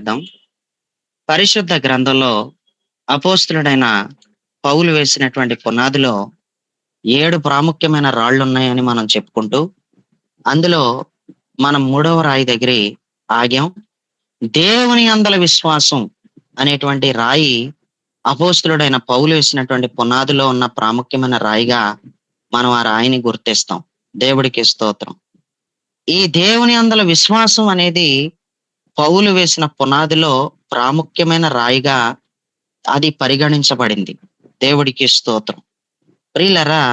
చేద్దాం. పరిశుద్ధ గ్రంథంలో అపోస్తలుడైన పౌలు వేసినటువంటి పునాదిలో 7 ప్రాముఖ్యమైన రాళ్ళున్నాయని మనం చెప్పుకుంటూ, అందులో మనం మూడవ రాయి దగ్గర ఆగాం. దేవుని యందల విశ్వాసం అనేటువంటి రాయి అపోస్తలుడైన పౌలు వేసినటువంటి పునాదిలో ఉన్న ప్రాముఖ్యమైన రాయిగా మనం ఆ రాయిని గుర్తిస్తాం. దేవుడికి స్తోత్రం. ఈ దేవుని యందల విశ్వాసం అనేది పౌలు వేసిన పునాదిలో ప్రాముఖ్యమైన రాయిగా అది పరిగణించబడింది. దేవుడికి స్తోత్రం. ప్రియులరా,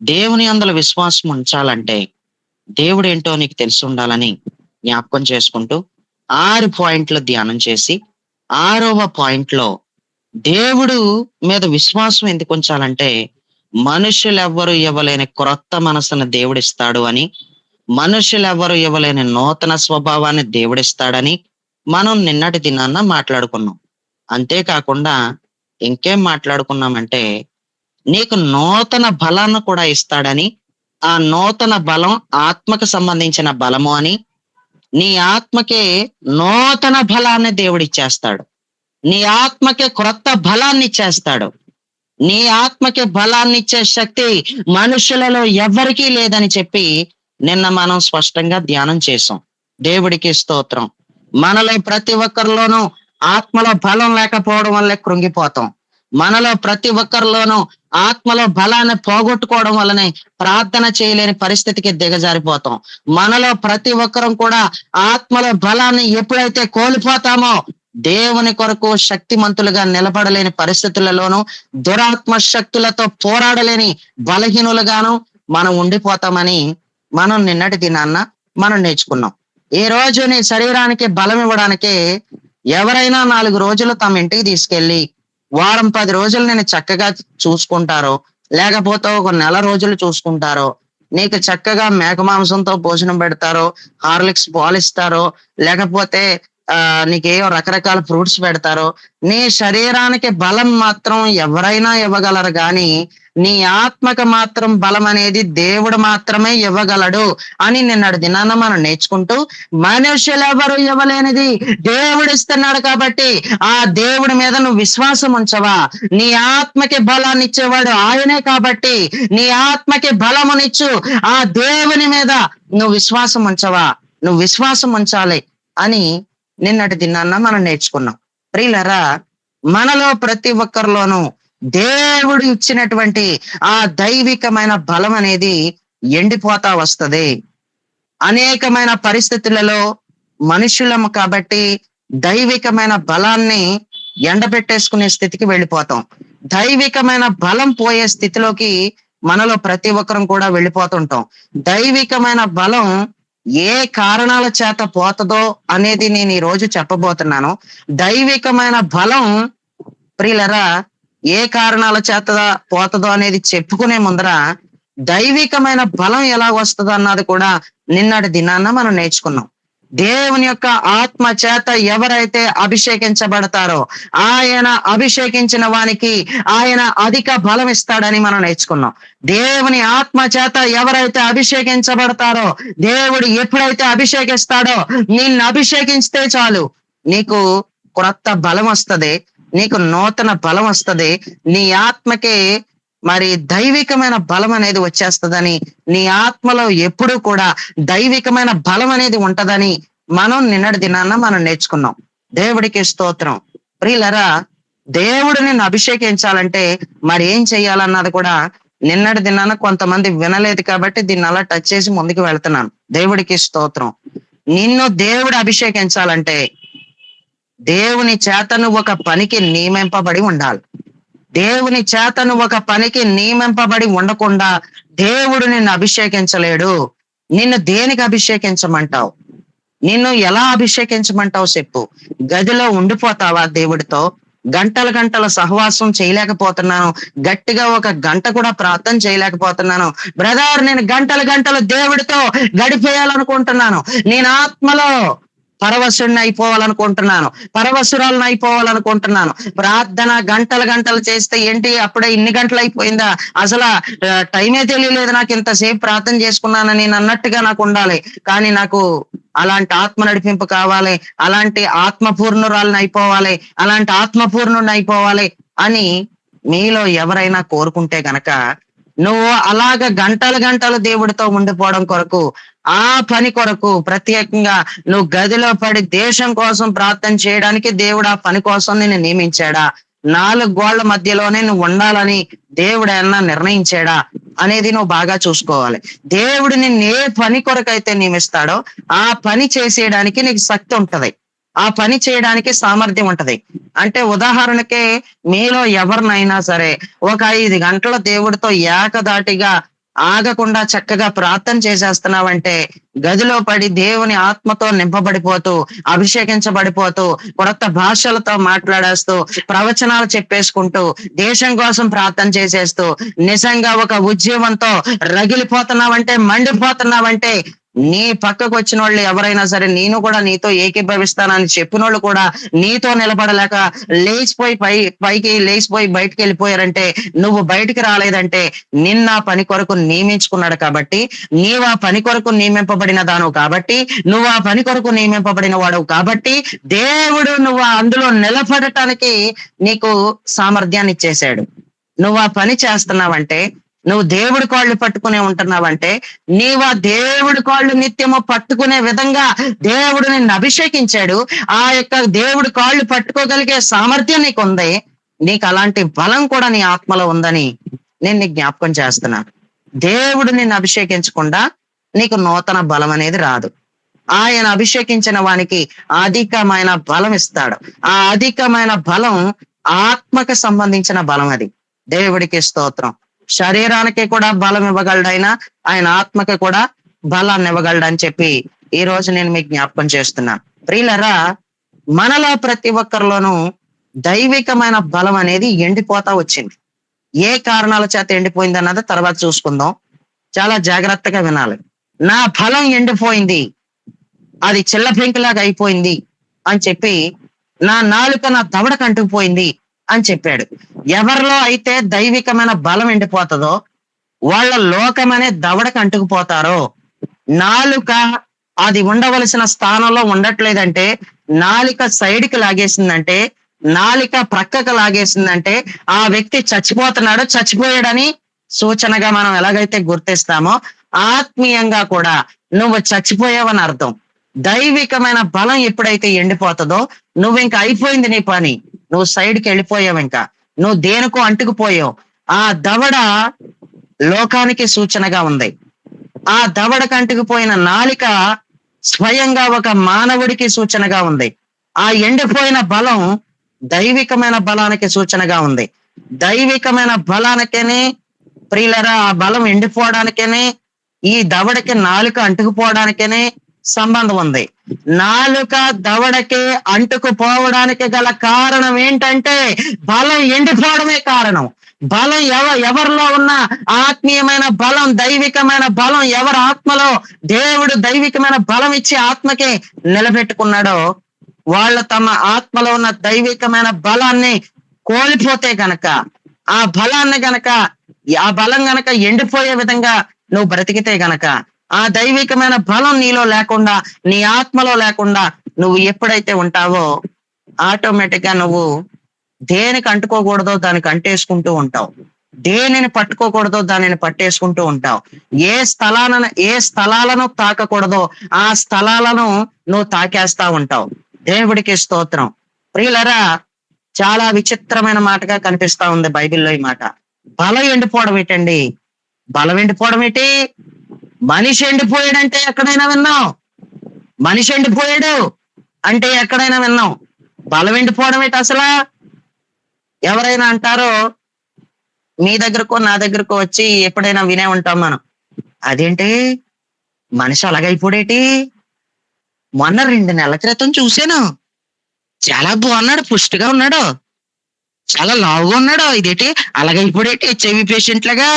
దేవుని యందల విశ్వాసం ఉంచాలంటే దేవుడు ఏంటో నీకు తెలిసి ఉండాలని జ్ఞాపకం చేసుకుంటూ 6 పాయింట్లు ధ్యానం చేసి 6వ పాయింట్లో దేవుడు మీద విశ్వాసం ఎందుకు ఉంచాలంటే మనుషులెవ్వరు ఇవ్వలేని క్రొత్త మనసును దేవుడిస్తాడు అని, మనుషులెవ్వరు ఇవ్వలేని నూతన స్వభావాన్ని దేవుడిస్తాడని మనం నిన్నటి దినాన్న మాట్లాడుకున్నాం. అంతేకాకుండా ఇంకేం మాట్లాడుకున్నామంటే నీకు నూతన బలాన్ని కూడా ఇస్తాడని, ఆ నూతన బలం ఆత్మకు సంబంధించిన బలము అని, నీ ఆత్మకే నూతన బలాన్ని దేవుడిచ్చేస్తాడు. నీ ఆత్మకే క్రొత్త బలాన్ని ఇచ్చేస్తాడు. నీ ఆత్మకి బలాన్ని ఇచ్చే శక్తి మనుషులలో ఎవరికీ లేదని చెప్పి నిన్న మనం స్పష్టంగా ధ్యానం చేసాం. దేవుడికి స్తోత్రం. మనలో ప్రతి ఒక్కరిలోనూ ఆత్మలో బలం లేకపోవడం వల్లే కృంగిపోతాం. మనలో ప్రతి ఒక్కరిలోనూ ఆత్మలో బలాన్ని పోగొట్టుకోవడం వల్లనే ప్రార్థన చేయలేని పరిస్థితికి దిగజారిపోతాం. మనలో ప్రతి ఒక్కరం కూడా ఆత్మలో బలాన్ని ఎప్పుడైతే కోల్పోతామో దేవుని కొరకు శక్తిమంతులుగా నిలబడలేని పరిస్థితులలోనూ, దురాత్మ శక్తులతో పోరాడలేని బలహీనులుగాను మనం ఉండిపోతామని మనం నిన్నటి దినాన్న మనం నేర్చుకున్నాం. ఈ రోజు నీ శరీరానికి బలం ఇవ్వడానికి ఎవరైనా 4 రోజులు తమ ఇంటికి తీసుకెళ్లి వారం 10 రోజులు నేను చక్కగా చూసుకుంటారో, లేకపోతే ఒక నెల రోజులు చూసుకుంటారో, నీకు చక్కగా మేక మాంసంతో భోజనం పెడతారో, హార్లిక్స్ పాలిస్తారో, లేకపోతే నీకేవో రకరకాల ఫ్రూట్స్ పెడతారో, నీ శరీరానికి బలం మాత్రం ఎవరైనా ఇవ్వగలరు గాని నీ ఆత్మకు మాత్రం బలం అనేది దేవుడు మాత్రమే ఇవ్వగలడు అని నిన్నటి దినాన మనం నేర్చుకుంటూ, మనుషులెవరు ఇవ్వలేనిది దేవుడు ఇస్తున్నాడు కాబట్టి ఆ దేవుడి మీద నువ్వు విశ్వాసం ఉంచవా? నీ ఆత్మకి బలాన్ని ఇచ్చేవాడు ఆయనే కాబట్టి నీ ఆత్మకి బలమునిచ్చు ఆ దేవుని మీద నువ్వు విశ్వాసం ఉంచవా? నువ్వు విశ్వాసం ఉంచాలి అని నిన్నటి దినాన్న మనం నేర్చుకున్నాం. ప్రియులరా, మనలో ప్రతి ఒక్కరిలోనూ దేవుడు ఇచ్చినటువంటి ఆ దైవికమైన బలం అనేది ఎండిపోతా వస్తది. అనేకమైన పరిస్థితులలో మనుషులము కాబట్టి దైవికమైన బలాన్ని ఎండబెట్టేసుకునే స్థితికి వెళ్ళిపోతాం. దైవికమైన బలం పోయే స్థితిలోకి మనలో ప్రతి ఒక్కరం కూడా వెళ్ళిపోతుంటాం. దైవికమైన బలం ఏ కారణాల చేత పోతదో అనేది నేను ఈ రోజు చెప్పబోతున్నాను. దైవికమైన బలం ప్రియులరా ఏ కారణాల చేత పోతదో అనేది చెప్పుకునే ముందర దైవికమైన బలం ఎలా వస్తుందో అన్నది కూడా నిన్నటి దినాన్న మనం నేర్చుకున్నాం. దేవుని యొక్క ఆత్మ చేత ఎవరైతే అభిషేకించబడతారో ఆయన అభిషేకించిన వానికి ఆయన అధిక బలం ఇస్తాడని మనం నేర్చుకున్నాం. దేవుని ఆత్మ చేత ఎవరైతే అభిషేకించబడతారో దేవుడు ఎప్పుడైతే అభిషేకిస్తాడో నిన్ను అభిషేకించితే చాలు నీకు క్రొత్త బలం వస్తది, నీకు నూతన బలం వస్తది, నీ ఆత్మకి మరి దైవికమైన బలం అనేది వచ్చేస్తుందని, నీ ఆత్మలో ఎప్పుడూ కూడా దైవికమైన బలం అనేది ఉంటదని మనం నిన్నటి దినాన్న మనం నేర్చుకున్నాం. దేవుడికి స్తోత్రం. ప్రియులరా, దేవుడు నిన్ను అభిషేకించాలంటే మరి ఏం చెయ్యాలన్నది కూడా నిన్నటి దినాన కొంతమంది వినలేదు కాబట్టి దీన్ని అలా టచ్ చేసి ముందుకు వెళ్తున్నాను. దేవుడికి స్తోత్రం. నిన్ను దేవుడు అభిషేకించాలంటే దేవుని చేతను ఒక పనికి నియమింపబడి ఉండాలి. దేవుని చేతను ఒక పనికి నియమింపబడి ఉండకుండా దేవుడు నిన్ను అభిషేకించలేడు. నిన్ను దేనికి అభిషేకించమంటావు? నిన్ను ఎలా అభిషేకించమంటావు చెప్పు? గదిలో ఉండిపోతావా దేవుడితో? గంటల గంటల సహవాసం చేయలేకపోతున్నాను, గట్టిగా ఒక గంట కూడా ప్రార్థన చేయలేకపోతున్నాను బ్రదర్, నేను గంటలు గంటలు దేవుడితో గడిపేయాలనుకుంటున్నాను. నేను ఆత్మలో పరవశుడిని అయిపోవాలనుకుంటున్నాను, పరవశురాలను అయిపోవాలనుకుంటున్నాను. ప్రార్థన గంటలు గంటలు చేస్తే ఏంటి అప్పుడే ఇన్ని గంటలు అయిపోయిందా, అసలు టైమే తెలియలేదు, నాకు ఇంతసేపు ప్రార్థన చేసుకున్నానని నేను అన్నట్టుగా నాకు ఉండాలి. కానీ నాకు అలాంటి ఆత్మ నడిపింపు కావాలి, అలాంటి ఆత్మపూర్ణురాలను అయిపోవాలి, అలాంటి ఆత్మపూర్ణుడిని అయిపోవాలి అని మీలో ఎవరైనా కోరుకుంటే గనక, నువ్వు అలాగ గంటలు గంటలు దేవుడితో ఉండిపోవడం కొరకు, ఆ పని కొరకు ప్రత్యేకంగా నువ్వు గదిలో పడి దేశం కోసం ప్రార్థన చేయడానికి దేవుడు ఆ పని కోసం నిన్ను నియమించాడా, నాలుగు గోళ్ల మధ్యలోనే నువ్వు ఉండాలని దేవుడు ఏమన్నా నిర్ణయించాడా అనేది నువ్వు బాగా చూసుకోవాలి. దేవుడు నిన్ను ఏ పని కొరకైతే నియమిస్తాడో ఆ పని చేసేయడానికి నీకు శక్తి ఉంటది, ఆ పని చేయడానికి సామర్థ్యం ఉంటది. అంటే ఉదాహరణకి మీలో ఎవరినైనా సరే ఒక 5 గంటల దేవుడితో ఏకదాటిగా ఆగకుండా చక్కగా ప్రార్థన చేసేస్తున్నావంటే, గదిలో పడి దేవుని ఆత్మతో నింపబడిపోతూ, అభిషేకించబడిపోతూ, కొత్త భాషలతో మాట్లాడేస్తూ, ప్రవచనాలు చెప్పేసుకుంటూ, దేశం కోసం ప్రార్థన చేసేస్తూ, నిజంగా ఒక ఉద్యమంతో రగిలిపోతున్నావంటే, మండిపోతున్నావంటే, నీ పక్కకు వచ్చిన వాళ్ళు ఎవరైనా సరే నేను కూడా నీతో ఏకీభవిస్తానని చెప్పిన వాళ్ళు కూడా నీతో నిలబడలేక లేచిపోయి పైకి లేచిపోయి బయటికి వెళ్ళిపోయారంటే, నువ్వు బయటికి రాలేదంటే నిన్న పని కొరకు నియమించుకున్నాడు కాబట్టి, నీవు ఆ పని కొరకు నియమింపబడిన దానవు కాబట్టి, నువ్వు ఆ పని కొరకు నియమింపబడిన వాడవు కాబట్టి, దేవుడు నువ్వు అందులో నిలబడటానికి నీకు సామర్థ్యాన్ని ఇచ్చేశాడు. నువ్వు ఆ పని చేస్తున్నావంటే, నువ్వు దేవుడి కాళ్ళు పట్టుకునే ఉంటున్నావంటే, నీవు ఆ దేవుడి కాళ్ళు నిత్యము పట్టుకునే విధంగా దేవుడు నిన్ను అభిషేకించాడు. ఆ యొక్క దేవుడి కాళ్ళు పట్టుకోగలిగే సామర్థ్యం నీకు ఉంది. నీకు అలాంటి బలం కూడా నీ ఆత్మలో ఉందని నేను నీకు జ్ఞాపకం చేస్తున్నాను. దేవుడు నిన్ను అభిషేకించకుండా నీకు నూతన బలం అనేది రాదు. ఆయన అభిషేకించిన వానికి అధికమైన బలం ఇస్తాడు. ఆ అధికమైన బలం ఆత్మకు సంబంధించిన బలం అది. దేవుడికి స్తోత్రం. శరీరానికి కూడా బలం ఇవ్వగలడైనా ఆయన ఆత్మకి కూడా బలాన్ని ఇవ్వగలడని చెప్పి ఈ రోజు నేను మీకు జ్ఞాపకం చేస్తున్నాను. ప్రియులరా, మనలో ప్రతి ఒక్కరిలోనూ దైవికమైన బలం అనేది ఎండిపోతా వచ్చింది. ఏ కారణాల చేత ఎండిపోయింది అన్నది తర్వాత చూసుకుందాం. చాలా జాగ్రత్తగా వినాలి. నా బలం ఎండిపోయింది, అది చిల్ల పెంకులాగా అయిపోయింది అని చెప్పి, నా నాలుక నా దవడకు అంటుకుపోయింది అని చెప్పాడు. ఎవరిలో అయితే దైవికమైన బలం ఎండిపోతుందో వాళ్ళ లోకమనే దవడకు అంటుకుపోతారో, నాలుక అది ఉండవలసిన స్థానంలో ఉండట్లేదంటే, నాలిక సైడ్కి లాగేసిందంటే, నాలిక ప్రక్కకు లాగేసిందంటే ఆ వ్యక్తి చచ్చిపోతున్నాడు, చచ్చిపోయాడని సూచనగా మనం ఎలాగైతే గుర్తిస్తామో, ఆత్మీయంగా కూడా నువ్వు చచ్చిపోయావని అర్థం. దైవికమైన బలం ఎప్పుడైతే ఎండిపోతుందో నువ్వు ఇంకా అయిపోయింది నీ పని, నువ్వు సైడ్కి వెళ్ళిపోయావు, ఇంకా నువ్వు దేనికో అంటుకుపోయావు. ఆ దవడ లోకానికి సూచనగా ఉంది. ఆ దవడకు అంటుకుపోయిన నాలిక స్వయంగా ఒక మానవుడికి సూచనగా ఉంది. ఆ ఎండిపోయిన బలం దైవికమైన బలానికి సూచనగా ఉంది. దైవికమైన బలానికేనే ప్రియులరా, ఆ బలం ఎండిపోవడానికేనే ఈ దవడకి నాలుక అంటుకుపోవడానికేనే సంబంధం ఉంది. నాలుక దవడకి అంటుకుపోవడానికి గల కారణం ఏంటంటే బలం ఎండిపోవడమే కారణం. బలం ఎవరిలో ఉన్న ఆత్మీయమైన బలం, దైవికమైన బలం ఎవరి ఆత్మలో దేవుడు దైవికమైన బలం ఇచ్చి ఆత్మకి నిలబెట్టుకున్నాడో, వాళ్ళు తమ ఆత్మలో ఉన్న దైవికమైన బలాన్ని కోల్పోతే గనక, ఆ బలాన్ని గనక ఆ బలం గనక ఎండిపోయే విధంగా నువ్వు బ్రతికితే గనక, ఆ దైవికమైన బలం నీలో లేకుండా, నీ ఆత్మలో లేకుండా నువ్వు ఎప్పుడైతే ఉంటావో ఆటోమేటిక్ గా నువ్వు దేనికి అంటుకోకూడదో దానికి అంటేసుకుంటూ ఉంటావు, దేనిని పట్టుకోకూడదో దానిని పట్టేసుకుంటూ ఉంటావు. ఏ స్థలాలను తాకకూడదో ఆ స్థలాలను నువ్వు తాకేస్తా ఉంటావు. దేవుడికి స్తోత్రం. ప్రియులరా, చాలా విచిత్రమైన మాటగా కనిపిస్తా ఉంది బైబిల్లో ఈ మాట. బలం ఎండిపోవడం ఏంటండి? బలం ఎండిపోవడం ఏంటి? మనిషి ఎండిపోయాడంటే ఎక్కడైనా విన్నాం. మనిషి ఎండిపోయాడు అంటే ఎక్కడైనా విన్నాం. బలం ఎండిపోవడం ఏంటి అసలు? ఎవరైనా అంటారో, మీ దగ్గరకో నా దగ్గరకో వచ్చి ఎప్పుడైనా వినే ఉంటాం మనం, అదేంటి మనిషి అలాగైపోడేటి, మొన్న 2 నెలల క్రితం చూశాను, చాలా బాగున్నాడు, పుష్టిగా ఉన్నాడు, చాలా లావుగా ఉన్నాడు, ఇదేంటి అలాగైపోడేటి, హెచ్ఐవి పేషెంట్ లాగా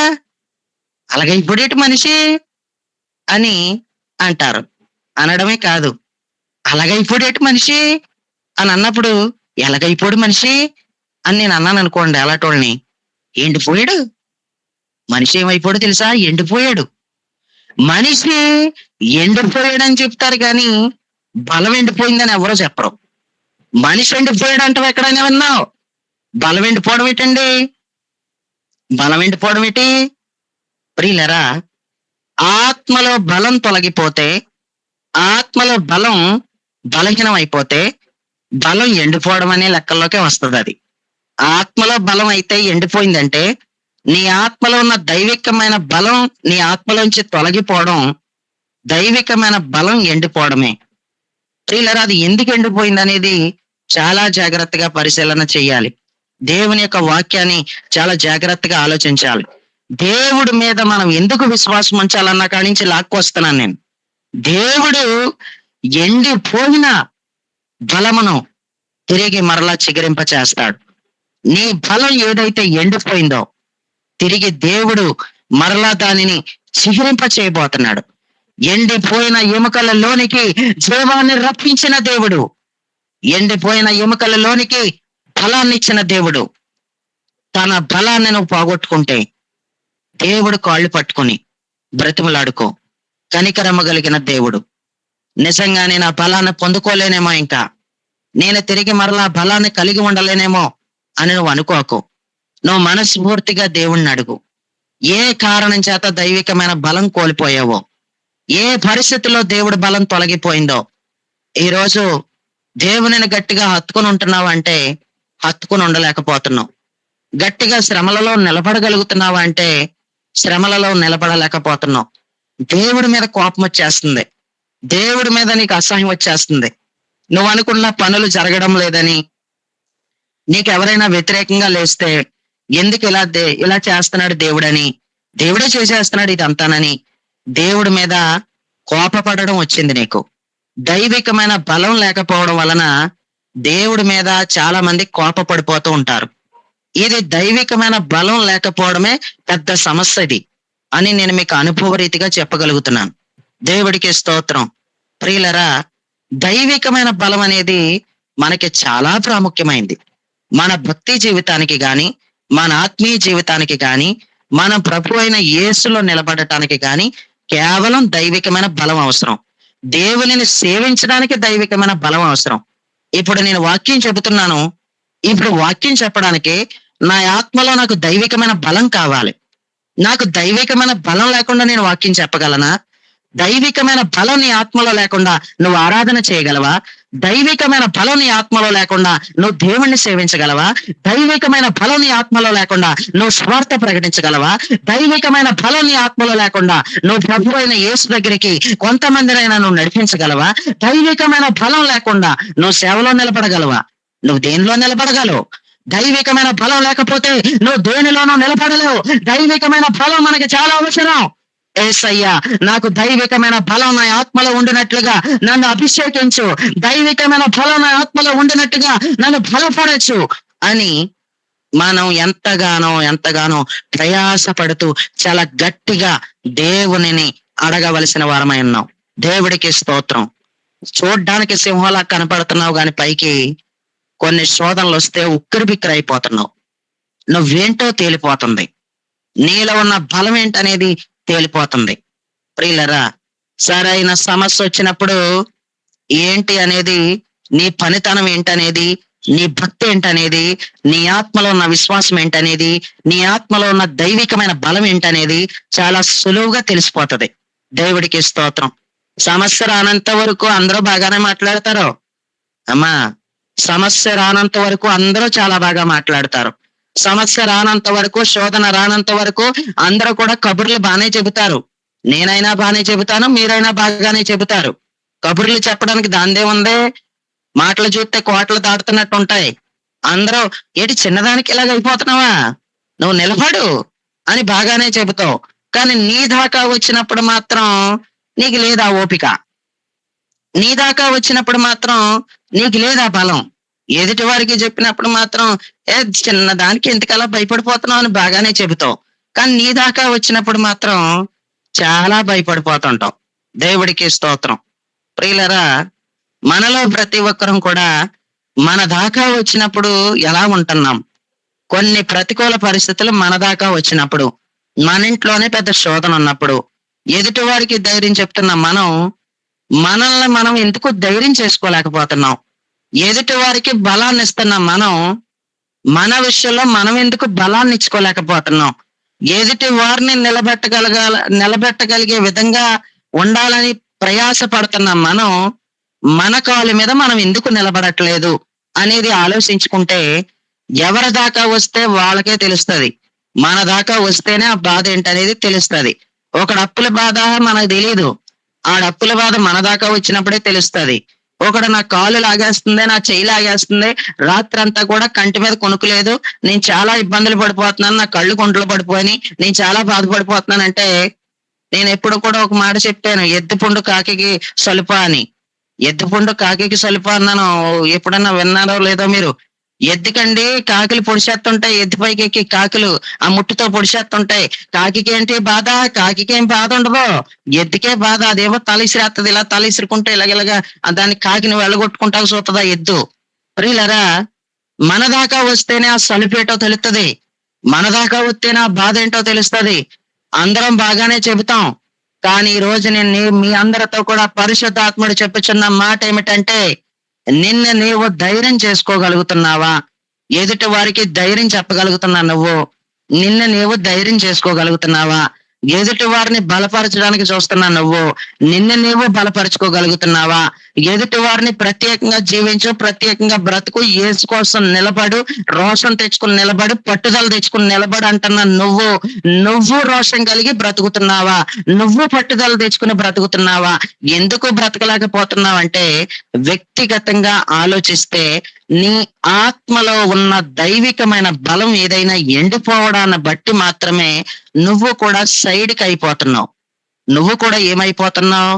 అలాగైపోడేటి మనిషి అని అంటారు. అనడమే కాదు, అలాగైపోడేటి మనిషి అని అన్నప్పుడు, ఎలాగైపోడు మనిషి అని నేను అన్నాను అనుకోండి అలాటోళ్ళని, ఎండిపోయాడు. మనిషి ఏమైపోయాడో తెలుసా? ఎండిపోయాడు. మనిషి ఎండిపోయాడని చెప్తారు కానీ బలం ఎండిపోయిందని ఎవరో చెప్పరు. మనిషి ఎండిపోయాడు అంటావు ఎక్కడైనా విన్నావు? బలం ఎండిపోవడం ఏంటండి? బలం ఎండిపోవడం ఏంటి? ప్రియులరా, ఆత్మలో బలం తొలగిపోతే, ఆత్మలో బలం బలహీనం అయిపోతే బలం ఎండిపోవడం అనే లెక్కల్లోకే వస్తుంది అది. ఆత్మలో బలం అయితే ఎండిపోయిందంటే నీ ఆత్మలో ఉన్న దైవికమైన బలం నీ ఆత్మలోంచి తొలగిపోవడం, దైవికమైన బలం ఎండిపోవడమే. ప్రియులరా, అది ఎందుకు ఎండిపోయింది అనేది చాలా జాగ్రత్తగా పరిశీలన చేయాలి. దేవుని యొక్క వాక్యాన్ని చాలా జాగ్రత్తగా ఆలోచించాలి. దేవుడి మీద మనం ఎందుకు విశ్వాసం ఉంచాలన్న కాడి నుంచి లాక్కొస్తున్నాను నేను. దేవుడు ఎండిపోయిన బలమును తిరిగి మరలా చిగురింప చేస్తాడు. నీ బలం ఏదైతే ఎండిపోయిందో తిరిగి దేవుడు మరలా దానిని చిగురింప చేయబోతున్నాడు. ఎండిపోయిన ఎముకలలోనికి జీవాన్ని రప్పించిన దేవుడు, ఎండిపోయిన ఎముకలలోనికి బలాన్ని ఇచ్చిన దేవుడు. తన బలాన్ని నువ్వు పోగొట్టుకుంటే దేవుడు కాళ్ళు పట్టుకుని బ్రతిమలాడుకో. కనికరమ్మగలిగిన దేవుడు, నిజంగానే నా బలాన్ని పొందుకోలేనేమో, ఇంకా నేను తిరిగి మరలా బలాన్ని కలిగి ఉండలేనేమో అని నువ్వు అనుకోకు. నువ్వు మనస్ఫూర్తిగా దేవుణ్ణి అడుగు. ఏ కారణం చేత దైవికమైన బలం కోల్పోయావో, ఏ పరిస్థితిలో దేవుడి బలం తొలగిపోయిందో, ఈరోజు దేవునిని గట్టిగా హత్తుకుని ఉంటున్నావు అంటే హత్తుకుని ఉండలేకపోతున్నావు. గట్టిగా శ్రమలలో నిలబడగలుగుతున్నావు అంటే శ్రమలలో నిలబడలేకపోతున్నావు. దేవుడి మీద కోపం వచ్చేస్తుంది, దేవుడి మీద నీకు అసహ్యం వచ్చేస్తుంది. నువ్వు అనుకున్న పనులు జరగడం లేదని, నీకు ఎవరైనా వ్యతిరేకంగా లేస్తే ఎందుకు ఇలా చేస్తున్నాడు దేవుడని, దేవుడే చేసేస్తున్నాడు ఇదంతానని దేవుడి మీద కోపపడడం వచ్చింది నీకు. దైవికమైన బలం లేకపోవడం వలన దేవుడి మీద చాలా మంది కోపపడిపోతూ ఉంటారు. ఇది దైవికమైన బలం లేకపోవడమే పెద్ద సమస్య ఇది అని నేను మీకు అనుభవ రీతిగా చెప్పగలుగుతున్నాను. దేవుడికి స్తోత్రం. ప్రియులరా, దైవికమైన బలం అనేది మనకి చాలా ప్రాముఖ్యమైంది. మన భక్తి జీవితానికి గాని, మన ఆత్మీయ జీవితానికి గాని, మన ప్రభు అయిన యేసులో నిలబడటానికి గాని కేవలం దైవికమైన బలం అవసరం. దేవునిని సేవించడానికి దైవికమైన బలం అవసరం. ఇప్పుడు నేను వాక్యం చెబుతున్నాను. ఇప్పుడు వాక్యం చెప్పడానికి నా ఆత్మలో నాకు దైవికమైన బలం కావాలి. నాకు దైవికమైన బలం లేకుండా నేను వాక్యం చెప్పగలనా? దైవికమైన బలం నీ ఆత్మలో లేకుండా నువ్వు ఆరాధన చేయగలవా? దైవికమైన బలం నీ ఆత్మలో లేకుండా నువ్వు దేవుణ్ణి సేవించగలవా? దైవికమైన బలం నీ ఆత్మలో లేకుండా నువ్వు స్వార్థ ప్రకటించగలవా? దైవికమైన బలం నీ ఆత్మలో లేకుండా నువ్వు ప్రభు అయిన యేసు దగ్గరికి కొంతమందినైనా నువ్వు నడిపించగలవా? దైవికమైన బలం లేకుండా నువ్వు సేవలో నిలబడగలవా? నువ్వు దేనిలో నిలబడగలవు? దైవికమైన బలం లేకపోతే నువ్వు దేనిలోనూ నిలబడలేవు. దైవికమైన బలం మనకి చాలా అవసరం. యేసయ్యా, నాకు దైవికమైన బలం నా ఆత్మలో ఉండినట్లుగా నన్ను అభిషేకించు, దైవికమైన బలం నా ఆత్మలో ఉండినట్టుగా నన్ను బలపడచ్చు అని మనం ఎంతగానో ప్రయాసపడుతూ చాలా గట్టిగా దేవునిని అడగవలసిన వారమై ఉన్నాం. దేవుడికి స్తోత్రం. చూడ్డానికి సింహంలా కనపడుతున్నావు గాని పైకి కొన్ని శోధనలు వస్తే ఉక్కిరి బిక్కిరి అయిపోతున్నావు. నువ్వేంటో తేలిపోతుంది. నీలో ఉన్న బలం ఏంటనేది తేలిపోతుంది. ప్రియులరా, సరైన సమస్య వచ్చినప్పుడు ఏంటి అనేది, నీ పనితనం ఏంటనేది, నీ భక్తి ఏంటనేది, నీ ఆత్మలో ఉన్న విశ్వాసం ఏంటనేది, నీ ఆత్మలో ఉన్న దైవికమైన బలం ఏంటనేది చాలా సులువుగా తెలిసిపోతుంది. దేవుడికి స్తోత్రం. సమస్య రానంత వరకు అందరూ బాగానే మాట్లాడతారు అమ్మా. సమస్య రానంత వరకు అందరూ చాలా బాగా మాట్లాడతారు. సమస్య రానంత వరకు, శోధన రానంత వరకు అందరూ కూడా కబుర్లు బాగానే చెబుతారు. నేనైనా బాగానే చెబుతాను, మీరైనా బాగానే చెబుతారు. కబుర్లు చెప్పడానికి దాందే ఉందే, మాటలు చూస్తే కోటలు దాటుతున్నట్టు ఉంటాయి. అందరూ ఏంటి చిన్నదానికి ఇలాగ అయిపోతున్నావా, నువ్వు నిలబడు అని బాగానే చెబుతావు. కానీ నీ దాకా వచ్చినప్పుడు మాత్రం నీకు లేదా ఓపిక, నీ దాకా వచ్చినప్పుడు మాత్రం నీకు లేదా బలం. ఎదుటి వారికి చెప్పినప్పుడు మాత్రం చిన్న దానికి ఎందుకలా భయపడిపోతున్నావు అని బాగానే చెబుతావు. కానీ నీ దాకా వచ్చినప్పుడు మాత్రం చాలా భయపడిపోతుంటావు. దేవుడికి స్తోత్రం. ప్రియులరా, మనలో ప్రతి ఒక్కరం కూడా మన దాకా వచ్చినప్పుడు ఎలా ఉంటున్నాం? కొన్ని ప్రతికూల పరిస్థితులు మన దాకా వచ్చినప్పుడు, మన ఇంట్లోనే పెద్ద శోధన ఉన్నప్పుడు, ఎదుటి వారికి ధైర్యం చెప్తున్న మనం, మనల్ని మనం ఎందుకు ధైర్యం చేసుకోలేకపోతున్నాం? ఎదుటి వారికి బలాన్ని ఇస్తున్న మనం, మన విషయంలో మనం ఎందుకు బలాన్ని ఇచ్చుకోలేకపోతున్నాం? ఎదుటి వారిని నిలబెట్టగలిగే విధంగా ఉండాలని ప్రయాస పడుతున్న మనం, మన కాళ్ళ మీద మనం ఎందుకు నిలబడట్లేదు అనేది ఆలోచించుకుంటే, ఎవరి దాకా వస్తే వాళ్ళకే తెలుస్తది. మన దాకా వస్తేనే ఆ బాధ ఏంటనేది తెలుస్తది. ఒకడు అప్పుల బాధ మనకు తెలీదు. ఆడప్పుల బాధ మన దాకా వచ్చినప్పుడే తెలుస్తది. ఒకడు నా కాళ్ళు లాగేస్తుంది, నా చెయ్యి లాగేస్తుంది, రాత్రంతా కూడా కంటి మీద కునుకు లేదు, నేను చాలా ఇబ్బందులు పడిపోతున్నాను, నా కళ్ళు గుంటలు పడిపోయినాయి, నేను చాలా బాధపడిపోతున్నానంటే, నేను ఎప్పుడు కూడా ఒక మాట చెప్పాను, ఎద్దు పుండు కాకికి సలుప అని. ఎద్దు పుండు కాకికి సలుప అన్నాను. ఎప్పుడన్నా విన్నారో లేదో మీరు? ఎద్దుకండి కాకులు పొడిచేస్తుంటాయి, ఎద్దు పైకి ఎక్కి కాకులు ఆ ముట్టుతో పొడిచేస్తుంటాయి. కాకికి ఏంటి బాధ? కాకికి ఏం బాధ ఉండదు. ఎద్దుకే బాధ. అదేమో తల ఇసిరేత్తది, ఇలా తల ఇసురుకుంటే ఇలాగిలాగా దాన్ని కాకిని వెళ్ళగొట్టుకుంటా చూస్తుందా ఎద్దు. ప్రియులరా, మన దాకా వస్తేనే ఆ సలుపేటో తెలుస్తుంది. మన దాకా వస్తేనే ఆ బాధ ఏంటో తెలుస్తుంది. అందరం బాగానే చెబుతాం, కానీ ఈ రోజు నేను మీ అందరితో కూడా పరిశుద్ధాత్ముడు చెప్పుచున్న మాట ఏమిటంటే, నిన్ను నీవు ధైర్యం చేసుకోగలుగుతున్నావా? ఎదుటి వారికి ధైర్యం చెప్పగలుగుతున్నా నువ్వు? నిన్ను నీవు ధైర్యం చేసుకోగలుగుతున్నావా? ఎదుటి వారిని బలపరచడానికి చూస్తున్నా నువ్వు? నిన్ను నీవు బలపరచుకోగలుగుతున్నావా? ఎదుటి వారిని ప్రత్యేకంగా జీవించు, ప్రత్యేకంగా బ్రతుకు, యేసు కోసం నిలబడు, రోషం తెచ్చుకుని నిలబడు, పట్టుదల తెచ్చుకుని నిలబడు అంటున్నా నువ్వు. నువ్వు రోషం కలిగి బ్రతుకుతున్నావా? నువ్వు పట్టుదల తెచ్చుకుని బ్రతుకుతున్నావా? ఎందుకు బ్రతకలేకపోతున్నావంటే, వ్యక్తిగతంగా ఆలోచిస్తే నీ ఆత్మలో ఉన్న దైవికమైన బలం ఏదైనా ఎండిపోవడాన్ని బట్టి మాత్రమే నువ్వు కూడా సైడ్కి అయిపోతున్నావు. నువ్వు కూడా ఏమైపోతున్నావు?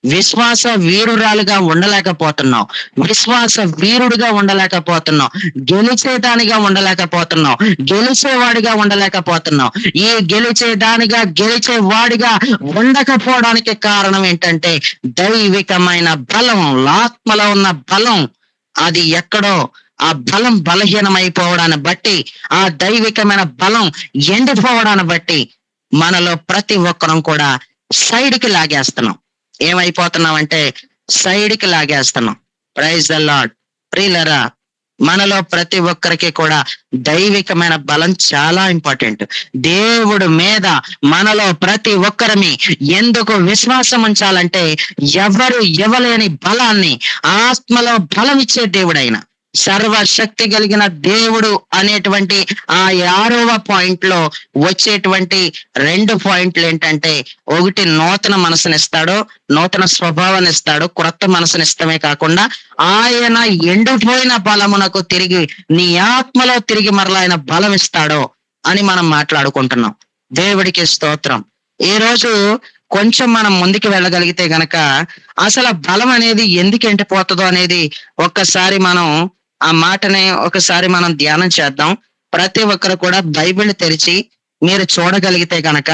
విశ్వాస వీరురాలుగా ఉండలేకపోతున్నావు. విశ్వాస వీరుడిగా ఉండలేకపోతున్నావు. గెలిచేదానిగా ఉండలేకపోతున్నావు. గెలిచేవాడిగా ఉండలేకపోతున్నావు. ఈ గెలిచేదానిగా గెలిచేవాడిగా ఉండకపోవడానికి కారణం ఏంటంటే, దైవికమైన బలం, ఆత్మలో ఉన్న బలం అది ఎక్కడో ఆ బలం బలహీనమైపోవడాన్ని బట్టి, ఆ దైవికమైన బలం ఎండిపోవడాన్ని బట్టి మనలో ప్రతి ఒక్కరం కూడా సైడ్కి లాగేస్తున్నాం. ఏమైపోతున్నాం అంటే సైడ్కి లాగేస్తున్నాం. Praise the lord. ప్రియులరా, మనలో ప్రతి ఒక్కరికి కూడా దైవికమైన బలం చాలా ఇంపార్టెంట్. దేవుడు మీద మనలో ప్రతి ఒక్కరిని ఎందుకు విశ్వాసం ఉంచాలంటే, ఎవరు ఇవ్వలేని బలాన్ని ఆత్మలో బలం ఇచ్చే దేవుడైన సర్వశక్తి కలిగిన దేవుడు అనేటువంటి ఆ 6వ పాయింట్ లో వచ్చేటువంటి 2 పాయింట్లు ఏంటంటే, ఒకటి నూతన మనసునిస్తాడు, నూతన స్వభావాన్ని ఇస్తాడు, క్రొత్త మనసునిస్తమే కాకుండా ఆయన ఎండిపోయిన బలమునకు తిరిగి నీ ఆత్మలో తిరిగి మరలా ఆయన బలం ఇస్తాడో అని మనం మాట్లాడుకుంటున్నాం. దేవుడికి స్తోత్రం. ఈ రోజు కొంచెం మనం ముందుకు వెళ్ళగలిగితే గనక అసలు ఆ బలం అనేది ఎందుకు ఎండిపోతుందో అనేది ఒక్కసారి మనం ఆ మాటని ఒకసారి మనం ధ్యానం చేద్దాం. ప్రతి ఒక్కరు కూడా బైబిల్ తెరిచి మీరు చూడగలిగితే గనక,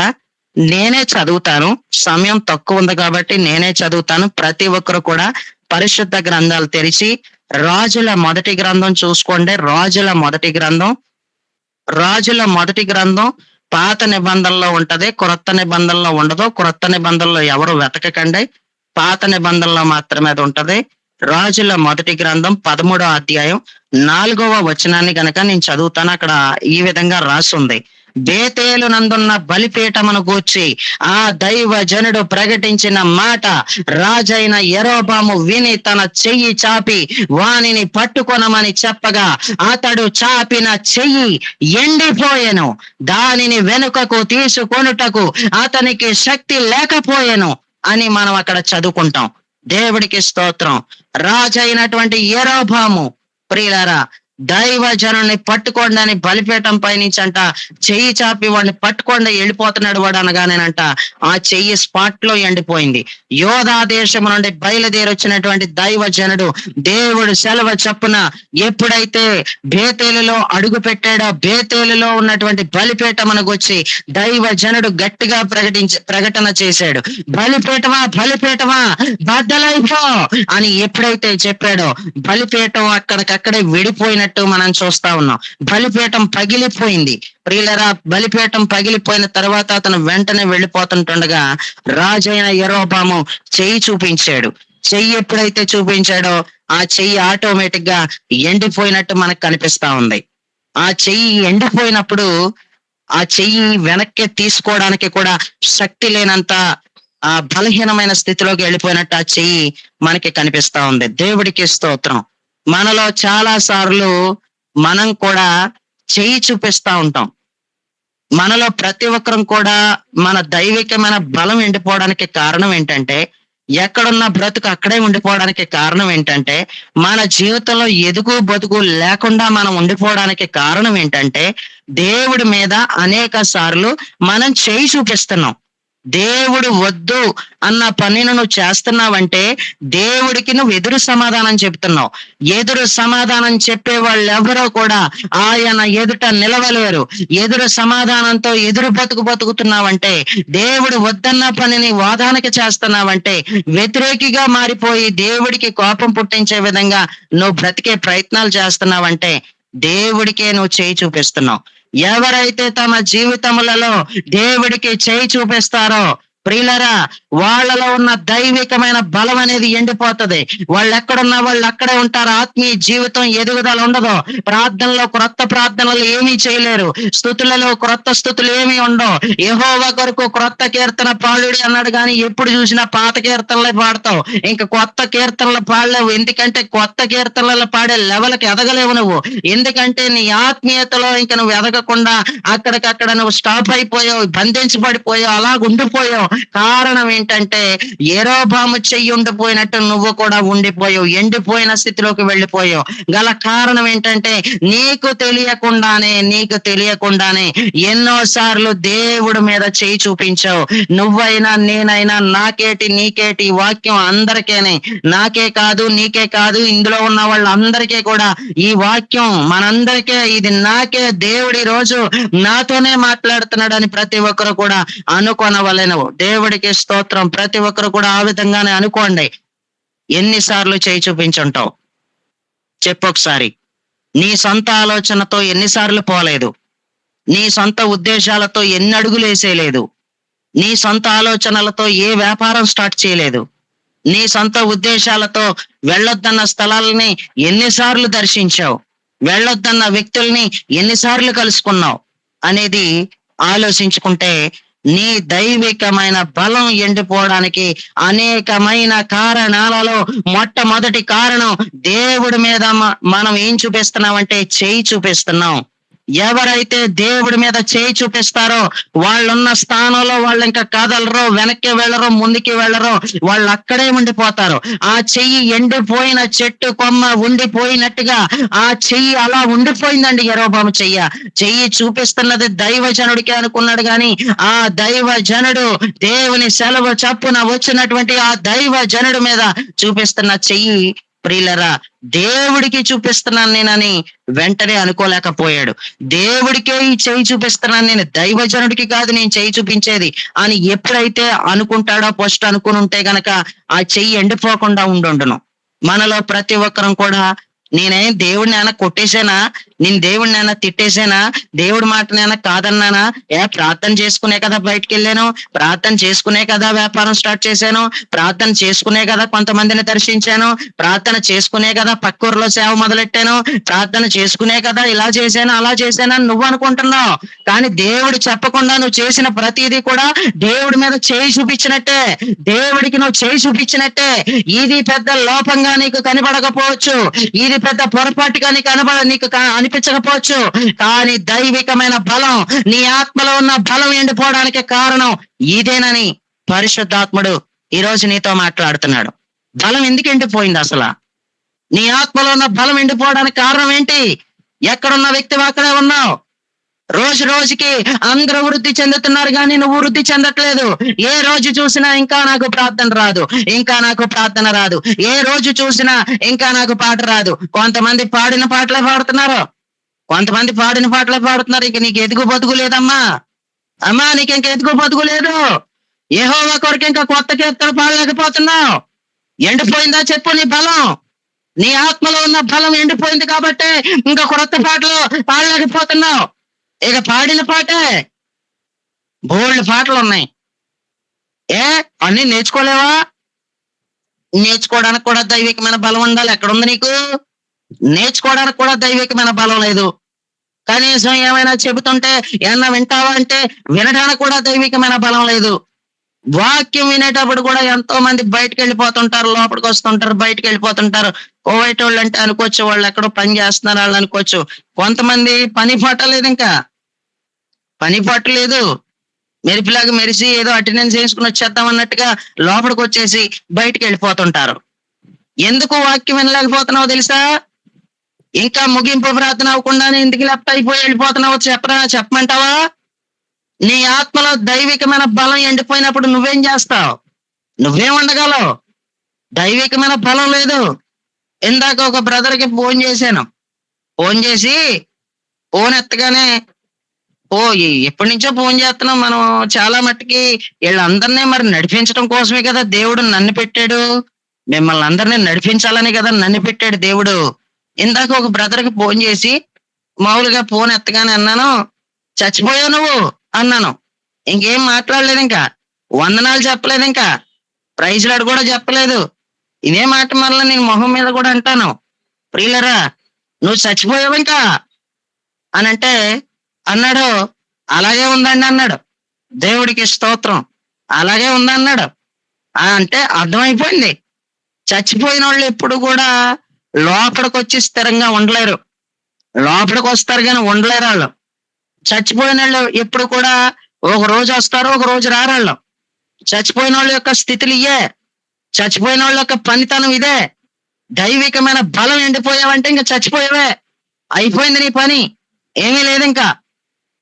నేనే చదువుతాను, సమయం తక్కువ ఉంది కాబట్టి నేనే చదువుతాను. ప్రతి ఒక్కరు కూడా పరిశుద్ధ గ్రంథాలు తెరిచి రాజుల మొదటి గ్రంథం చూసుకోండి. రాజుల మొదటి గ్రంథం పాత నిబంధనలో ఉంటది, క్రొత్త నిబంధనలో ఉండదు. క్రొత్త నిబంధనలో ఎవరు వెతకకండి, పాత నిబంధనలో మాత్రమే అది ఉంటది. రాజుల మొదటి గ్రంథం 13వ అధ్యాయం 4వ వచనాన్ని గనక నేను చదువుతాను. అక్కడ ఈ విధంగా రాసి ఉంది. బేతేలు నందున్న బలిపీఠమును గూర్చి ఆ దైవ జనుడు ప్రకటించిన మాట రాజైన యెరోబాము విని తన చెయ్యి చాపి వానిని పట్టుకొనమని చెప్పగా, అతడు చాపిన చెయ్యి ఎండిపోయెను, దానిని వెనుకకు తీసుకొనుటకు అతనికి శక్తి లేకపోయెను అని మనం అక్కడ చదువుకుంటాం. దేవుడికి స్తోత్రం. రాజైనటువంటి యెరోబాము, ప్రియులారా, దైవ జనుని పట్టుకోండి అని బలిపీఠం పైనుంచి అంట చెయ్యి చాపి వాడిని పట్టుకోండి వెళ్ళిపోతున్నాడు వాడు అనగానేనంట ఆ చెయ్యి స్పాట్ లో ఎండిపోయింది. యోధా దేశం నుండి బయలుదేరి వచ్చినటువంటి దైవ జనుడు దేవుడు సెలవు చప్పున ఎప్పుడైతే బేతేలులో అడుగు పెట్టాడో బేతేలులో ఉన్నటువంటి బలిపీఠమునకు వచ్చి దైవ జనుడు గట్టిగా ప్రకటన చేశాడు. బలిపీఠమా బద్దలైపో అని ఎప్పుడైతే చెప్పాడో బలిపీఠం అక్కడికక్కడే విడిపోయినట్టు మనం చూస్తా ఉన్నాం. బలిపీఠం పగిలిపోయింది. ప్రియులరా, బలిపీఠం పగిలిపోయిన తర్వాత అతను వెంటనే వెళ్ళిపోతుంటుండగా రాజైన యెరోబాము చెయ్యి చూపించాడు. చెయ్యి ఎప్పుడైతే చూపించాడో ఆ చెయ్యి ఆటోమేటిక్ గా ఎండిపోయినట్టు మనకు కనిపిస్తా ఉంది. ఆ చెయ్యి ఎండిపోయినప్పుడు ఆ చెయ్యి వెనక్కి తీసుకోవడానికి కూడా శక్తి లేనంత ఆ బలహీనమైన స్థితిలోకి వెళ్ళిపోయినట్టు ఆ చెయ్యి మనకి కనిపిస్తా ఉంది. దేవుడికి స్తోత్రం. మనలో చాలా సార్లు మనం కూడా చెయ్యి చూపిస్తా ఉంటాం. మనలో ప్రతి ఒక్కరం కూడా మన దైవికమైన బలం ఎండిపోవడానికి కారణం ఏంటంటే, ఎక్కడున్న బ్రతుకు అక్కడే ఉండిపోవడానికి కారణం ఏంటంటే, మన జీవితంలో ఎదుగు బతుకు లేకుండా మనం ఉండిపోవడానికి కారణం ఏంటంటే, దేవుడి మీద అనేక సార్లు మనం చేయి చూపిస్తున్నాం. దేవుడు వద్దు అన్న పనిని నువ్వు చేస్తున్నావంటే దేవుడికి నువ్వు ఎదురు సమాధానం చెప్తున్నావు. ఎదురు సమాధానం చెప్పే వాళ్ళు ఎవరో కూడా ఆయన ఎదుట నిలవలేరు. ఎదురు సమాధానంతో ఎదురు బతుకుతున్నావంటే, దేవుడు వద్దన్న పనిని వాదానికి చేస్తున్నావంటే, వ్యతిరేకిగా మారిపోయి దేవుడికి కోపం పుట్టించే విధంగా నువ్వు బ్రతికే ప్రయత్నాలు చేస్తున్నావంటే దేవుడికే నువ్వు చేయి చూపిస్తున్నావు. ఎవరైతే తమ జీవితములలో దేవుడికి చేయి చూపిస్తారో ప్రియులరా, వాళ్ళలో ఉన్న దైవికమైన బలం అనేది ఎండిపోతుంది. వాళ్ళు ఎక్కడున్నా వాళ్ళు అక్కడే ఉంటారు. ఆత్మీయ జీవితం ఎదుగుదల ఉండదు. ప్రార్థనలో క్రొత్త ప్రార్థనలు ఏమీ చేయలేరు. స్తుతులలో క్రొత్త స్థుతులు ఏమీ ఉండవు. యెహోవా కొరకు క్రొత్త కీర్తన పాడుడి అన్నాడు, కానీ ఎప్పుడు చూసినా పాత కీర్తనలే పాడతావు. ఇంకా కొత్త కీర్తనలు పాడలేవు. ఎందుకంటే కొత్త కీర్తనలు పాడే లెవెల్కి ఎదగలేవు నువ్వు. ఎందుకంటే నీ ఆత్మీయతలో ఇంకా నువ్వు ఎదగకుండా అక్కడికక్కడ నువ్వు స్టాప్ అయిపోయావు, బంధించబడిపోయావు, అలా ఉండిపోయావు. కారణం ఏంటంటే యెరోబాము చెయ్యి ఉండిపోయినట్టు నువ్వు కూడా ఉండిపోయావు, ఎండిపోయిన స్థితిలోకి వెళ్ళిపోయావు. గల కారణం ఏంటంటే నీకు తెలియకుండానే ఎన్నో సార్లు దేవుడి మీద చేయి చూపించావు. నువ్వైనా నేనైనా నీకేటి వాక్యం అందరికేనే, నాకే కాదు నీకే కాదు, ఇందులో ఉన్న వాళ్ళందరికీ కూడా ఈ వాక్యం మనందరికీ ఇది నాకే దేవుడి రోజు నాతోనే మాట్లాడుతున్నాడు అని ప్రతి ఒక్కరు కూడా అనుకొనవలెను. దేవుడికి స్తోత్రం. ప్రతి ఒక్కరు కూడా ఆ విధంగానే అనుకోండి. ఎన్నిసార్లు చేయి చూపించుంటావు చెప్పొకసారి. నీ సొంత ఆలోచనతో ఎన్నిసార్లు పోలేదు. నీ సొంత ఉద్దేశాలతో ఎన్ని అడుగులు వేసేయలేదు. నీ సొంత ఆలోచనలతో ఏ వ్యాపారం స్టార్ట్ చేయలేదు. నీ సొంత ఉద్దేశాలతో వెళ్ళొద్దన్న స్థలాలని ఎన్నిసార్లు దర్శించావు, వెళ్ళొద్దన్న వ్యక్తుల్ని ఎన్నిసార్లు కలుసుకున్నావు అనేది ఆలోచించుకుంటే నీ దైవికమైన బలం ఎండిపోవడానికి అనేకమైన కారణాలలో మొట్టమొదటి కారణం దేవుడి మీద మనం ఏం చూపిస్తున్నామంటే చేయి చూపిస్తున్నాం. ఎవరైతే దేవుడి మీద చేయి చూపిస్తారో వాళ్ళున్న స్థానంలో వాళ్ళు ఇంకా కదలరు, వెనక్కి వెళ్ళరు, ముందుకి వెళ్ళరు, వాళ్ళు అక్కడే ఉండిపోతారు. ఆ చెయ్యి ఎండిపోయిన చెట్టు కొమ్మ ఉండిపోయినట్టుగా ఆ చెయ్యి అలా ఉండిపోయిందండి. యెరోబాము చెయ్యి చూపిస్తున్నది దైవజనుడికి అనుకున్నాడు, కానీ ఆ దైవజనుడు దేవుని సెలవు చప్పున వచ్చినటువంటి ఆ దైవజనుడి మీద చూపిస్తున్న చెయ్యి ప్రియులరా దేవుడికి చూపిస్తున్నాను నేనని వెంటనే అనుకోలేకపోయాడు. దేవుడికే ఈ చేయి చూపిస్తున్నాను నేను, దైవజనుడికి కాదు నేను చేయి చూపించేది అని ఎప్పుడైతే అనుకుంటాడో, ఫస్ట్ అనుకుని ఉంటే గనక ఆ చెయ్యి ఎండిపోకుండా ఉండుండును. మనలో ప్రతి ఒక్కరం కూడా నేనేం దేవుడిని ఏమైనా కొట్టేశానా, నేను దేవుడిని ఏమైనా తిట్టేశానా, దేవుడి మాటని ఏమైనా కాదన్నానా? ప్రార్థన చేసుకునే కదా బయటకు వెళ్ళాను, ప్రార్థన చేసుకునే కదా వ్యాపారం స్టార్ట్ చేశాను, ప్రార్థన చేసుకునే కదా కొంతమందిని దర్శించాను, ప్రార్థన చేసుకునే కదా పక్కూరులో సేవ మొదలెట్టాను, ప్రార్థన చేసుకునే కదా ఇలా చేశాను అలా చేశాను అని నువ్వు అనుకుంటున్నావు. కానీ దేవుడు చెప్పకుండా నువ్వు చేసిన ప్రతిదీ కూడా దేవుడి మీద చేయి చూపించినట్టే, దేవుడికి నువ్వు చేయి చూపించినట్టే. ఇది పెద్ద లోపంగా నీకు కనబడకపోవచ్చు, ఇది పెద్ద పొరపాటుగా నీకు అనిపించకపోవచ్చు, కానీ దైవికమైన బలం, నీ ఆత్మలో ఉన్న బలం ఎండిపోవడానికి కారణం ఇదేనని పరిశుద్ధాత్ముడు ఈరోజు నీతో మాట్లాడుతున్నాడు. బలం ఎందుకు ఎండిపోయింది అసలు? నీ ఆత్మలో ఉన్న బలం ఎండిపోవడానికి కారణం ఏంటి? ఎక్కడున్న వ్యక్తివి అక్కడే ఉన్నావు. రోజు రోజుకి అందరూ వృద్ధి చెందుతున్నారు కానీ నువ్వు వృద్ధి చెందట్లేదు. ఏ రోజు చూసినా ఇంకా నాకు ప్రార్థన రాదు, ఇంకా నాకు ప్రార్థన రాదు. ఏ రోజు చూసినా ఇంకా నాకు పాట రాదు. కొంతమంది పాడిన పాటలే పాడుతున్నారు, కొంతమంది పాడిన పాటలే పాడుతున్నారు. ఇంక నీకు ఎదుగు బతుకు లేదమ్మా. అమ్మా నీకు ఇంక ఎదుగు బతుకు లేదు. యెహోవా కొరకు ఇంకా కొత్త కీర్తనలు పాడలేకపోతున్నావు. ఎండిపోయిందా చెప్పు నీ బలం? నీ ఆత్మలో ఉన్న బలం ఎండిపోయింది కాబట్టి ఇంకా కొత్త పాటలు పాడలేకపోతున్నావు. ఇక పాడిన పాటే బోల్డ్ పాటలు ఉన్నాయి. ఏ అన్ని నేర్చుకోలేవా? నేర్చుకోవడానికి కూడా దైవికమైన బలం ఉండాలి. ఎక్కడుంది నీకు? నేర్చుకోవడానికి కూడా దైవికమైన బలం లేదు. కనీసం ఏమైనా చెబుతుంటే ఏమన్నా వింటావా అంటే వినడానికి కూడా దైవికమైన బలం లేదు. వాక్యం వినేటప్పుడు కూడా ఎంతో మంది బయటకు వెళ్ళిపోతుంటారు, లోపలికి వస్తుంటారు, బయటకు వెళ్ళిపోతుంటారు. కోవైట్ వాళ్ళు అంటే అనుకోవచ్చు, వాళ్ళు ఎక్కడో పని చేస్తున్నారు వాళ్ళు అనుకోవచ్చు. కొంతమంది పని పట్టలేదు, ఇంకా పని పట్టలేదు, మెరిపిలాగా మెరిసి ఏదో అటెండెన్స్ వేసుకుని వచ్చేద్దాం అన్నట్టుగా లోపలికి వచ్చేసి బయటకు వెళ్ళిపోతుంటారు. ఎందుకు వాక్యం వినలేకపోతున్నావు తెలుసా? ఇంకా ముగింపు ప్రార్థన అవ్వకుండానే ఇంటికి లెఫ్ట్ అయిపోయి వెళ్ళిపోతున్నావు. చెప్పమంటావా? నీ ఆత్మలో దైవికమైన బలం ఎండిపోయినప్పుడు నువ్వేం చేస్తావు? నువ్వేం ఉండగలవు? దైవికమైన బలం లేదు. ఇందాక ఒక బ్రదర్కి ఫోన్ చేశాను. ఫోన్ చేసి ఫోన్ ఎత్తగానే, ఎప్పటి నుంచో ఫోన్ చేస్తున్నాం మనం. చాలా మట్టుకి వీళ్ళందరినీ మరి నడిపించడం కోసమే కదా దేవుడు నన్ను పెట్టాడు. మిమ్మల్ని అందరినీ నడిపించాలని కదా నన్ను పెట్టాడు దేవుడు. ఇందాక ఒక బ్రదర్కి ఫోన్ చేసి మామూలుగా ఫోన్ ఎత్తగానే అన్నాను, చచ్చిపోయావు నువ్వు అన్నాను. ఇంకేం మాట్లాడలేదు, ఇంకా వందనాలు చెప్పలేదు, ఇంకా ప్రైజ్ లాడు కూడా చెప్పలేదు. ఇదే మాట మళ్ళీ నేను మొహం మీద కూడా అంటాను, ప్రియులరా నువ్వు చచ్చిపోయావు ఇంకా అని అంటే అన్నాడు. అలాగే ఉందండి అన్నాడు. దేవుడికి స్తోత్రం. అలాగే ఉందన్నాడు. అంటే అర్థమైపోయింది, చచ్చిపోయిన వాళ్ళు ఎప్పుడు కూడా లోపలికి వచ్చి స్థిరంగా ఉండలేరు. లోపలికి వస్తారు కానీ ఉండలేరు వాళ్ళు. చచ్చిపోయిన వాళ్ళు ఎప్పుడు కూడా ఒక రోజు వస్తారు, ఒక రోజు రారు వాళ్ళు. చచ్చిపోయిన వాళ్ళ యొక్క స్థితులు ఇయే, చచ్చిపోయిన వాళ్ళ యొక్క పనితనం ఇదే. దైవికమైన బలం ఎండిపోయావంటే ఇంకా చచ్చిపోయావే, అయిపోయింది నీ పని, ఏమీ లేదు ఇంకా.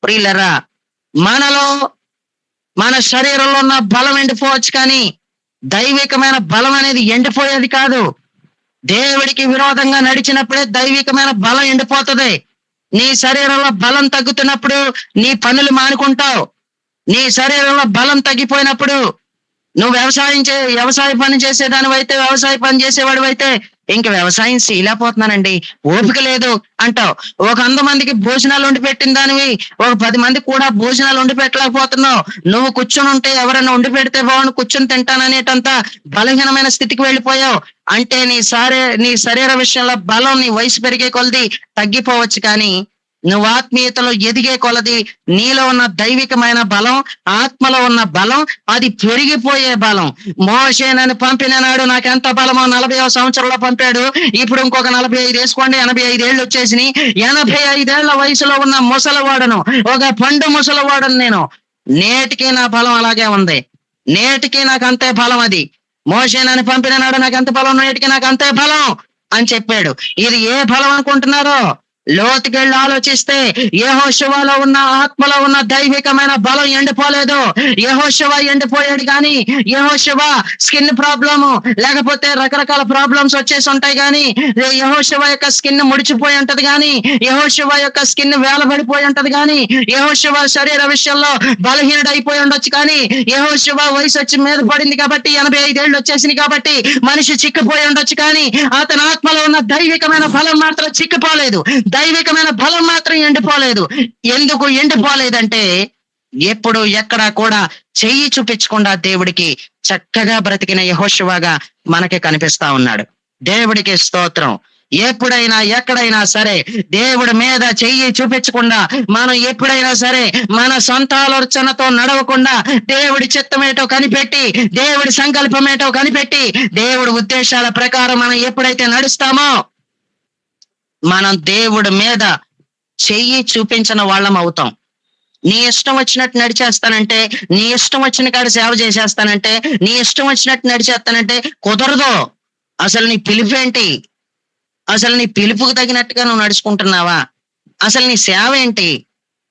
ప్రియులరా, మనలో మన శరీరంలో ఉన్న బలం ఎండిపోవచ్చు కానీ దైవికమైన బలం అనేది ఎండిపోయేది కాదు. దేవుడికి విరోధంగా నడిచినప్పుడే దైవికమైన బలం ఎండిపోతుంది. నీ శరీరంలో బలం తగ్గుతున్నప్పుడు నీ పనులు మానుకుంటావు. నీ శరీరంలో బలం తగ్గిపోయినప్పుడు నువ్వు వ్యవసాయ పని చేసేదానివైతే, వ్యవసాయ పని చేసేవాడు అయితే ఇంక వ్యవసాయం చేయలేకపోతున్నానండి, ఓపిక లేదు అంటావు. ఒక 100 మందికి భోజనాలు వండి పెట్టిన దానివి ఒక 10 మంది కూడా భోజనాలు వండి పెట్టలేకపోతున్నావు. నువ్వు కూర్చొని ఉంటే ఎవరైనా వండి పెడితే బాగుండు, కూర్చొని తింటాననేటంత బలహీనమైన స్థితికి వెళ్ళిపోయావు. అంటే నీ శరీర విషయంలో బలం నీ వయసు పెరిగే కొలది తగ్గిపోవచ్చు కానీ నువ్వు ఆత్మీయతలో ఎదిగే కొలది నీలో ఉన్న దైవికమైన బలం, ఆత్మలో ఉన్న బలం అది పెరిగిపోయే బలం. మోషే నన్ను పంపిన నాడు నాకు ఎంత బలమో 40వ సంవత్సరంలో పంపాడు. ఇప్పుడు ఇంకొక 45 వేసుకోండి, 85 ఏళ్ళు వచ్చేసినాయి. 85 ఏళ్ల వయసులో ఉన్న ముసలివాడను, ఒక పండు ముసలివాడను నేను. నేటికి నా బలం అలాగే ఉంది, నేటికి నాకు అంతే బలం. అది మోషే నన్ను పంపిన నాడు నాకు ఎంత బలం, నేటికి నాకు అంతే బలం అని చెప్పాడు. ఇది ఏ బలం అనుకుంటున్నారో? లోతుకెళ్ళి ఆలోచిస్తే యెహోషువలో ఉన్న ఆత్మలో ఉన్న దైవికమైన బలం ఎండిపోలేదు. యెహోషువ ఎండిపోయాడు కానీ యెహోషువ స్కిన్ ప్రాబ్లము లేకపోతే రకరకాల ప్రాబ్లమ్స్ వచ్చేసి ఉంటాయి కానీ యెహోషువ యొక్క స్కిన్ ముడిచిపోయి ఉంటది కానీ, యెహోషువ యొక్క స్కిన్ వేలబడిపోయి ఉంటది కానీ, యెహోషువ శరీర విషయంలో బలహీనుడు అయిపోయి ఉండొచ్చు కానీ, యెహోషువ వయసు వచ్చి మీద పడింది కాబట్టి 85 ఏళ్ళు వచ్చేసింది కాబట్టి మనిషి చిక్కిపోయి ఉండొచ్చు కానీ అతని ఆత్మలో ఉన్న దైవికమైన బలం మాత్రం చిక్కిపోలేదు. దైవికమైన బలం మాత్రం ఎండిపోలేదు. ఎందుకు ఎండిపోలేదంటే ఎప్పుడు ఎక్కడా కూడా చెయ్యి చూపించకుండా దేవుడికి చక్కగా బ్రతికిన యెహోషువగా మనకి కనిపిస్తా ఉన్నాడు. దేవుడికి స్తోత్రం. ఎప్పుడైనా ఎక్కడైనా సరే దేవుడి మీద చెయ్యి చూపించకుండా, మనం ఎప్పుడైనా సరే మన సొంత ఆలోచనతో నడవకుండా దేవుడి చిత్తమేటో కనిపెట్టి, దేవుడి సంకల్పమేటో కనిపెట్టి, దేవుడి ఉద్దేశాల ప్రకారం మనం ఎప్పుడైతే నడుస్తామో మనం దేవుడి మీద చెయ్యి చూపించిన వాళ్ళం అవుతాం. నీ ఇష్టం వచ్చినట్టు నడిచేస్తానంటే, నీ ఇష్టం వచ్చిన కాడ సేవ చేసేస్తానంటే, నీ ఇష్టం వచ్చినట్టు నడిచేస్తానంటే కుదరదు. అసలు నీ పిలుపు ఏంటి? అసలు నీ పిలుపుకు తగినట్టుగా నువ్వు నడుచుకుంటున్నావా? అసలు నీ సేవ ఏంటి?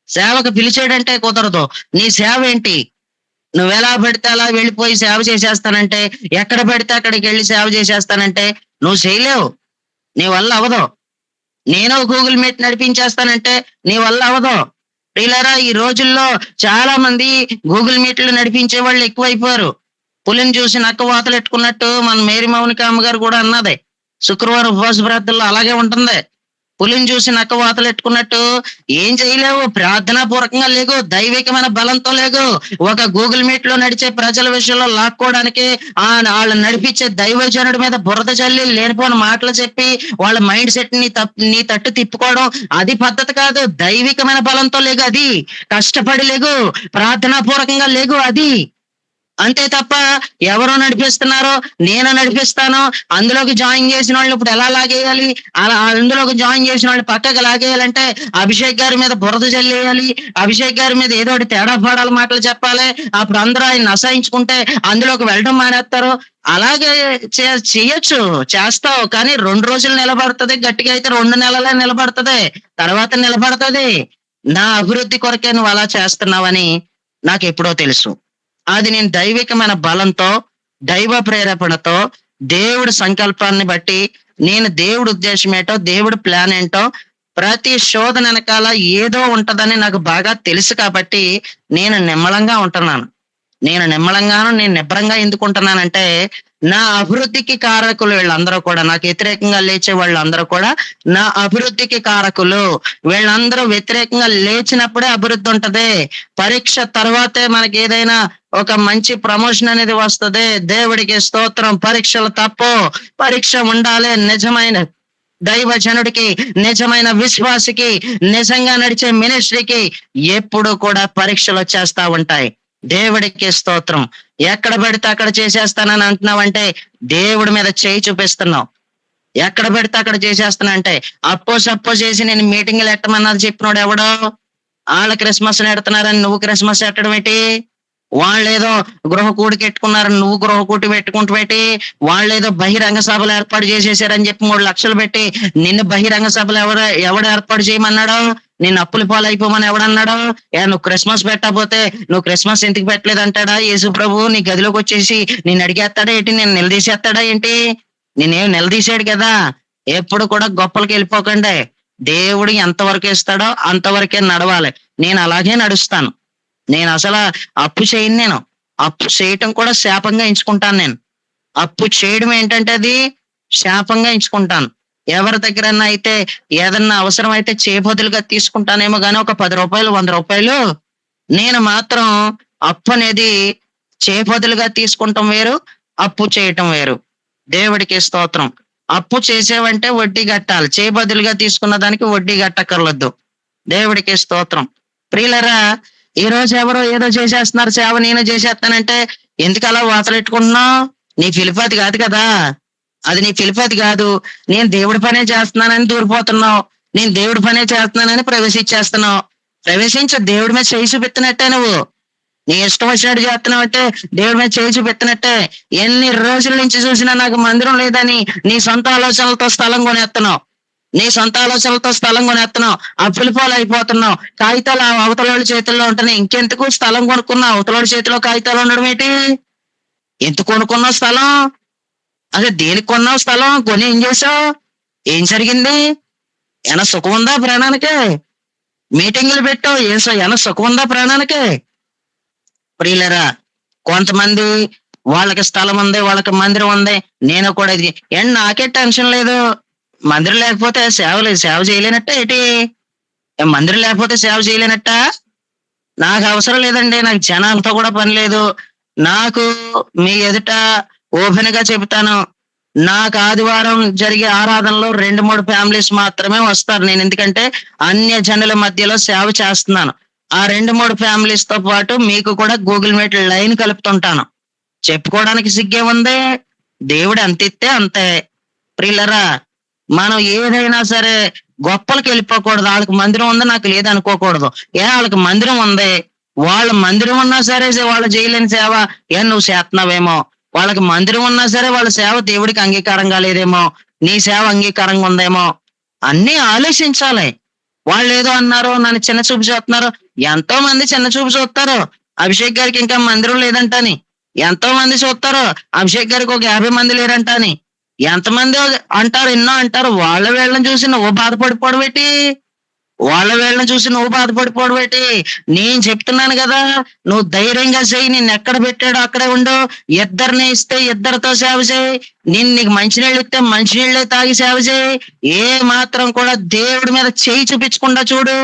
సేవకు పిలిచాడంటే కుదరదు. నీ సేవ ఏంటి? నువ్వెలా పడితే అలా వెళ్ళిపోయి సేవ చేసేస్తానంటే, ఎక్కడ పడితే అక్కడికెళ్ళి సేవ చేసేస్తానంటే నువ్వు చేయలేవు. నీ వల్ల అవ్వదు. నేను గూగుల్ మీట్ నడిపించేస్తానంటే నీ వల్ల అవ్వదు. ప్రియులారా, ఈ రోజుల్లో చాలా మంది గూగుల్ మీట్లు నడిపించే వాళ్ళు ఎక్కువైపోయారు. పులిని చూసి నక్క వాతలెట్టుకున్నట్టు మన మేరీ మౌనిక అమ్మగారు కూడా అన్నది. శుక్రవారం ఉపవాస ప్రార్థనలో అలాగే ఉంటుంది. పులిని చూసి నక్క వాతలెట్టుకున్నట్టు ఏం చేయలేవు. ప్రార్థనా పూర్వకంగా లేగు, దైవికమైన బలంతో లేగు. ఒక గూగుల్ మీట్ లో నడిచే ప్రజల విషయంలో లాక్కోవడానికి వాళ్ళని నడిపించే దైవజనుడి మీద బురద చల్లి లేనిపోని మాటలు చెప్పి వాళ్ళ మైండ్ సెట్ నీ తట్టు తిప్పుకోవడం అది పద్ధతి కాదు. దైవికమైన బలంతో లేగు అది. కష్టపడి లేగు, ప్రార్థనా పూర్వకంగా లేగు అది. అంతే తప్ప ఎవరో నడిపిస్తున్నారో నేను నడిపిస్తాను, అందులోకి జాయిన్ చేసిన వాళ్ళు ఇప్పుడు ఎలా లాగేయాలి, అలా అందులోకి జాయిన్ చేసిన వాళ్ళు పక్కకు లాగేయాలంటే అభిషేక్ గారి మీద బురద జల్లేయాలి, అభిషేక్ గారి మీద ఏదో ఒకటి తేడా పాడాల మాటలు చెప్పాలి. అప్పుడు అందరూ ఆయన అసహించుకుంటే అందులోకి వెళ్ళడం మానేస్తారు. అలాగే చేయొచ్చు, చేస్తావు, కానీ 2 రోజులు నిలబడుతుంది. గట్టిగా అయితే 2 నెలలే నిలబడుతుంది, తర్వాత నిలబడుతుంది. నా అభివృద్ధి కొరకే నువ్వు అలా చేస్తున్నావని నాకు ఎప్పుడో తెలుసు. అది నేను దైవికమైన బలంతో, దైవ ప్రేరేపణతో, దేవుడి సంకల్పాన్ని బట్టి, నేను దేవుడి ఉద్దేశం ఏంటో, దేవుడి ప్లాన్ ఏంటో, ప్రతి శోధన వెనకాల ఏదో ఉంటదని నాకు బాగా తెలుసు కాబట్టి నేను నిమ్మలంగా ఉంటున్నాను. నేను నిబ్బరంగా ఎందుకు ఉంటున్నానంటే, నా అభివృద్ధికి కారకులు వీళ్ళందరూ కూడా, నాకు వ్యతిరేకంగా లేచే వాళ్ళందరూ కూడా నా అభివృద్ధికి కారకులు. వీళ్ళందరూ వ్యతిరేకంగా లేచినప్పుడే అభివృద్ధి ఉంటది. పరీక్ష తర్వాతే మనకి ఏదైనా ఒక మంచి ప్రమోషన్ అనేది వస్తది. దేవుడికి స్తోత్రం. పరీక్షలు తప్పు, పరీక్ష ఉండాలి. నిజమైన దైవజనుడికి, నిజమైన విశ్వాసికి, నిజంగా నడిచే మినిస్ట్రీకి ఎప్పుడు కూడా పరీక్షలు వచ్చేస్తా ఉంటాయి. దేవుడికి స్తోత్రం. ఎక్కడ పడితే అక్కడ చేసేస్తానని అంటున్నావంటే దేవుడి మీద చేయి చూపిస్తున్నావు. ఎక్కడ పడితే అక్కడ చేసేస్తానంటే అంటే అప్పో సప్పో చేసి నేను మీటింగ్లు ఎట్టమన్నది చెప్పినోడు ఎవడో? వాళ్ళ క్రిస్మస్ ఎడుతున్నారని నువ్వు క్రిస్మస్ ఎట్టడం ఏంటి? వాళ్ళేదో గృహ కూడికి పెట్టుకున్నారని నువ్వు గృహ కూటి పెట్టుకుంటూ పెట్టి, వాళ్ళేదో బహిరంగ సభలు ఏర్పాటు చేసేసారని చెప్పి 3 లక్షలు పెట్టి నిన్ను బహిరంగ సభలు ఎవడు ఏర్పాటు చేయమన్నాడు? నిన్ను అప్పుల పాలైపోమని ఎవడన్నాడు? నువ్వు క్రిస్మస్ పెట్టకపోతే నువ్వు క్రిస్మస్ ఎందుకు పెట్టలేదు అంటాడా యేసు ప్రభు? నీ గదిలోకి వచ్చేసి నిన్ను అడిగేస్తాడా ఏంటి? నేను నిలదీసేస్తాడా ఏంటి? నేనేం నిలదీశాడు కదా. ఎప్పుడు కూడా గొప్పలకి వెళ్ళిపోకండి. దేవుడు ఎంతవరకు ఇస్తాడో అంతవరకే నడవాలి. నేను అలాగే నడుస్తాను. నేను అసలు అప్పు చేయను. నేను అప్పు చేయటం కూడా శాపంగా ఎంచుకుంటాను. నేను అప్పు చేయడం ఏంటంటే అది శాపంగా ఎంచుకుంటాను. ఎవరి దగ్గరన్నా అయితే ఏదన్నా అవసరం అయితే చేబదులుగా తీసుకుంటానేమో గానీ ఒక 10 రూపాయలు 100 రూపాయలు నేను మాత్రం అప్పు అనేది చేబదులుగా తీసుకుంటాం వేరు, అప్పు చేయటం వేరు. దేవుడికి స్తోత్రం. అప్పు చేసేవంటే వడ్డీ కట్టాలి, చేబదులుగా తీసుకున్న దానికి వడ్డీ కట్టక్కర్లొద్దు. దేవుడికి స్తోత్రం. ప్రియులరా, ఈ రోజు ఎవరో ఏదో చేసేస్తున్నారు, సేవ నేను చేసేస్తానంటే ఎందుకు అలా వాతలెట్టుకుంటున్నావు? నీ ఫిలిపతి కాదు కదా, అది నీ ఫిలిపతి కాదు. నేను దేవుడి పనే చేస్తున్నానని దూరిపోతున్నావు. నేను దేవుడి పనే చేస్తున్నానని ప్రవేశించేస్తున్నావు. ప్రవేశించ దేవుడి మీద చేయి చూపెత్తినట్టే. నువ్వు నీ ఇష్టం వచ్చినట్టు చేస్తున్నావు అంటే దేవుడి మీద చేయి చూపెత్తినట్టే. ఎన్ని రోజుల నుంచి చూసినా నాకు మందిరం లేదని నీ సొంత ఆలోచనలతో స్థలం కొనేస్తున్నావు. నీ సొంత ఆలోచనలతో స్థలం కొనేస్తున్నావు. అప్పుల పాలు అయిపోతున్నావు. కాగితాలు అవతలోడి చేతుల్లో ఉంటున్నాయి. ఇంకెందుకు స్థలం కొనుక్కున్నావు? అవతలోడి చేతిలో కాగితాలు ఉండడం ఏంటి? ఎంత కొనుక్కున్నావు స్థలం? అదే దేనికి కొన్నావు స్థలం? కొని ఏం చేసావు? ఏం జరిగింది? ఏమైనా సుఖం ఉందా ప్రాణానికి? మీటింగులు పెట్టావు, ఏమైనా సుఖం ఉందా ప్రాణానికి? ప్రియులరా, కొంతమంది వాళ్ళకి స్థలం ఉంది, వాళ్ళకి మందిరం ఉంది, నేను కూడా ఇది నాకే టెన్షన్ లేదు. మందిరం లేకపోతే సేవ చేయలేనట్ట ఏంటి? మందిరం లేకపోతే సేవ చేయలేనట్ట? నాకు అవసరం లేదండి. నాకు జనాలతో కూడా పని లేదు. నాకు మీ ఎదుట ఓపెన్ గా చెబుతాను, నాకు ఆదివారం జరిగే ఆరాధనలో 2-3 ఫ్యామిలీస్ మాత్రమే వస్తారు. నేను ఎందుకంటే అన్య జనుల మధ్యలో సేవ చేస్తున్నాను. ఆ 2-3 ఫ్యామిలీస్ తో పాటు మీకు కూడా గూగుల్ మీట్ లైన్ కలుపుతుంటాను. చెప్పుకోవడానికి సిగ్గే ఉంది. దేవుడు ఎంత ఇస్తే అంతే. ప్రియులరా, మనం ఏదైనా సరే గొప్పలకి వెళ్ళిపోకూడదు. వాళ్ళకి మందిరం ఉంది, నాకు లేదు అనుకోకూడదు. వాళ్ళకి మందిరం ఉంది, వాళ్ళ మందిరం ఉన్నా సరే వాళ్ళు చేయలేని సేవ నువ్వు చేస్తున్నావేమో. వాళ్ళకి మందిరం ఉన్నా సరే వాళ్ళ సేవ దేవుడికి అంగీకారంగా లేదేమో, నీ సేవ అంగీకారంగా ఉందేమో. అన్ని ఆలోచించాలి. వాళ్ళు ఏదో అన్నారు, నన్ను చిన్న చూపు చూస్తున్నారు. ఎంతో మంది చిన్న చూపు చూస్తారు. అభిషేక్ గారికి ఇంకా మందిరం లేదంటని. ఎంతో మంది చూస్తారు. అభిషేక్ గారికి ఒక 50 మంది లేరంటని. ఎంతమంది అంటారు, ఎన్నో అంటారు. వాళ్ళ వీళ్ళని చూసి నువ్వు బాధపడిపోవడం ఏంటి? వాళ్ళ వీళ్ళని చూసి నువ్వు బాధపడిపోవడం ఏంటి? నేను చెప్తున్నాను కదా, నువ్వు ధైర్యంగా చెయ్యి. నిన్ను ఎక్కడ పెట్టాడో అక్కడే ఉండు. ఇద్దరిని ఇస్తే ఇద్దరితో సేవ చేయి. నీకు మంచినీళ్ళు ఇస్తే మంచినీళ్ళే తాగి సేవ చేయి. ఏ మాత్రం కూడా దేవుడి మీద చేయి చూపించకుండా చూడు.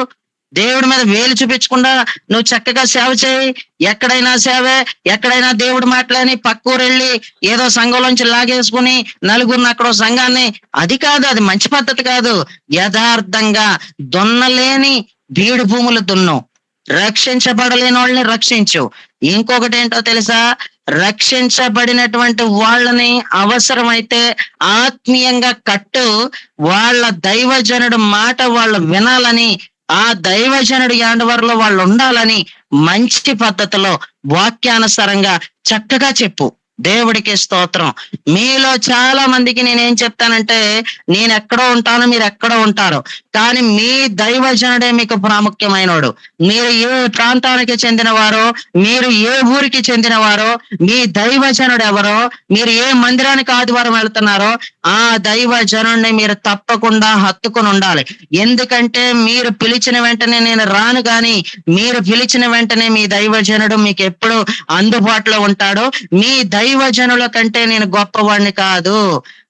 దేవుడి మీద వేలు చూపించకుండా నువ్వు చక్కగా సేవ చేయి. ఎక్కడైనా సేవే, ఎక్కడైనా దేవుడి మాటలని పక్కూరు వెళ్ళి ఏదో సంఘంలోంచి లాగేసుకుని నలుగురిని అక్కడ సంఘాన్ని, అది కాదు, అది మంచి పద్ధతి కాదు. యథార్థంగా దున్నలేని బీడు భూములు దున్ను, రక్షించబడలేని వాళ్ళని రక్షించు. ఇంకొకటి ఏంటో తెలుసా? రక్షించబడినటువంటి వాళ్ళని అవసరమైతే ఆత్మీయంగా కట్టు. వాళ్ళ దైవజనుడు మాట వాళ్ళు వినాలని, ఆ దైవజనుడు యాండవరలో వాళ్ళు ఉండాలని మంచి పద్ధతిలో వాక్యానుసారంగా చక్కగా చెప్పు. దేవుడికి స్తోత్రం. మీలో చాలా మందికి నేనేం చెప్తానంటే, నేను ఎక్కడో ఉంటాను, మీరు ఎక్కడో ఉంటారు, కానీ మీ దైవజనుడే మీకు ప్రాముఖ్యమైనోడు. మీరు ఏ ప్రాంతానికి చెందినవారో, మీరు ఏ ఊరికి చెందినవారో, మీ దైవజనుడు ఎవరో, మీరు ఏ మందిరానికి ఆదివారం వెళ్తున్నారో, ఆ దైవజనుడిని మీరు తప్పకుండా హత్తుకుని ఉండాలి. ఎందుకంటే మీరు పిలిచిన వెంటనే నేను రాను, కానీ మీరు పిలిచిన వెంటనే మీ దైవజనుడు మీకు ఎప్పుడు అందుబాటులో ఉంటాడు. మీ దైవజనుల కంటే నేను గొప్పవాడిని కాదు.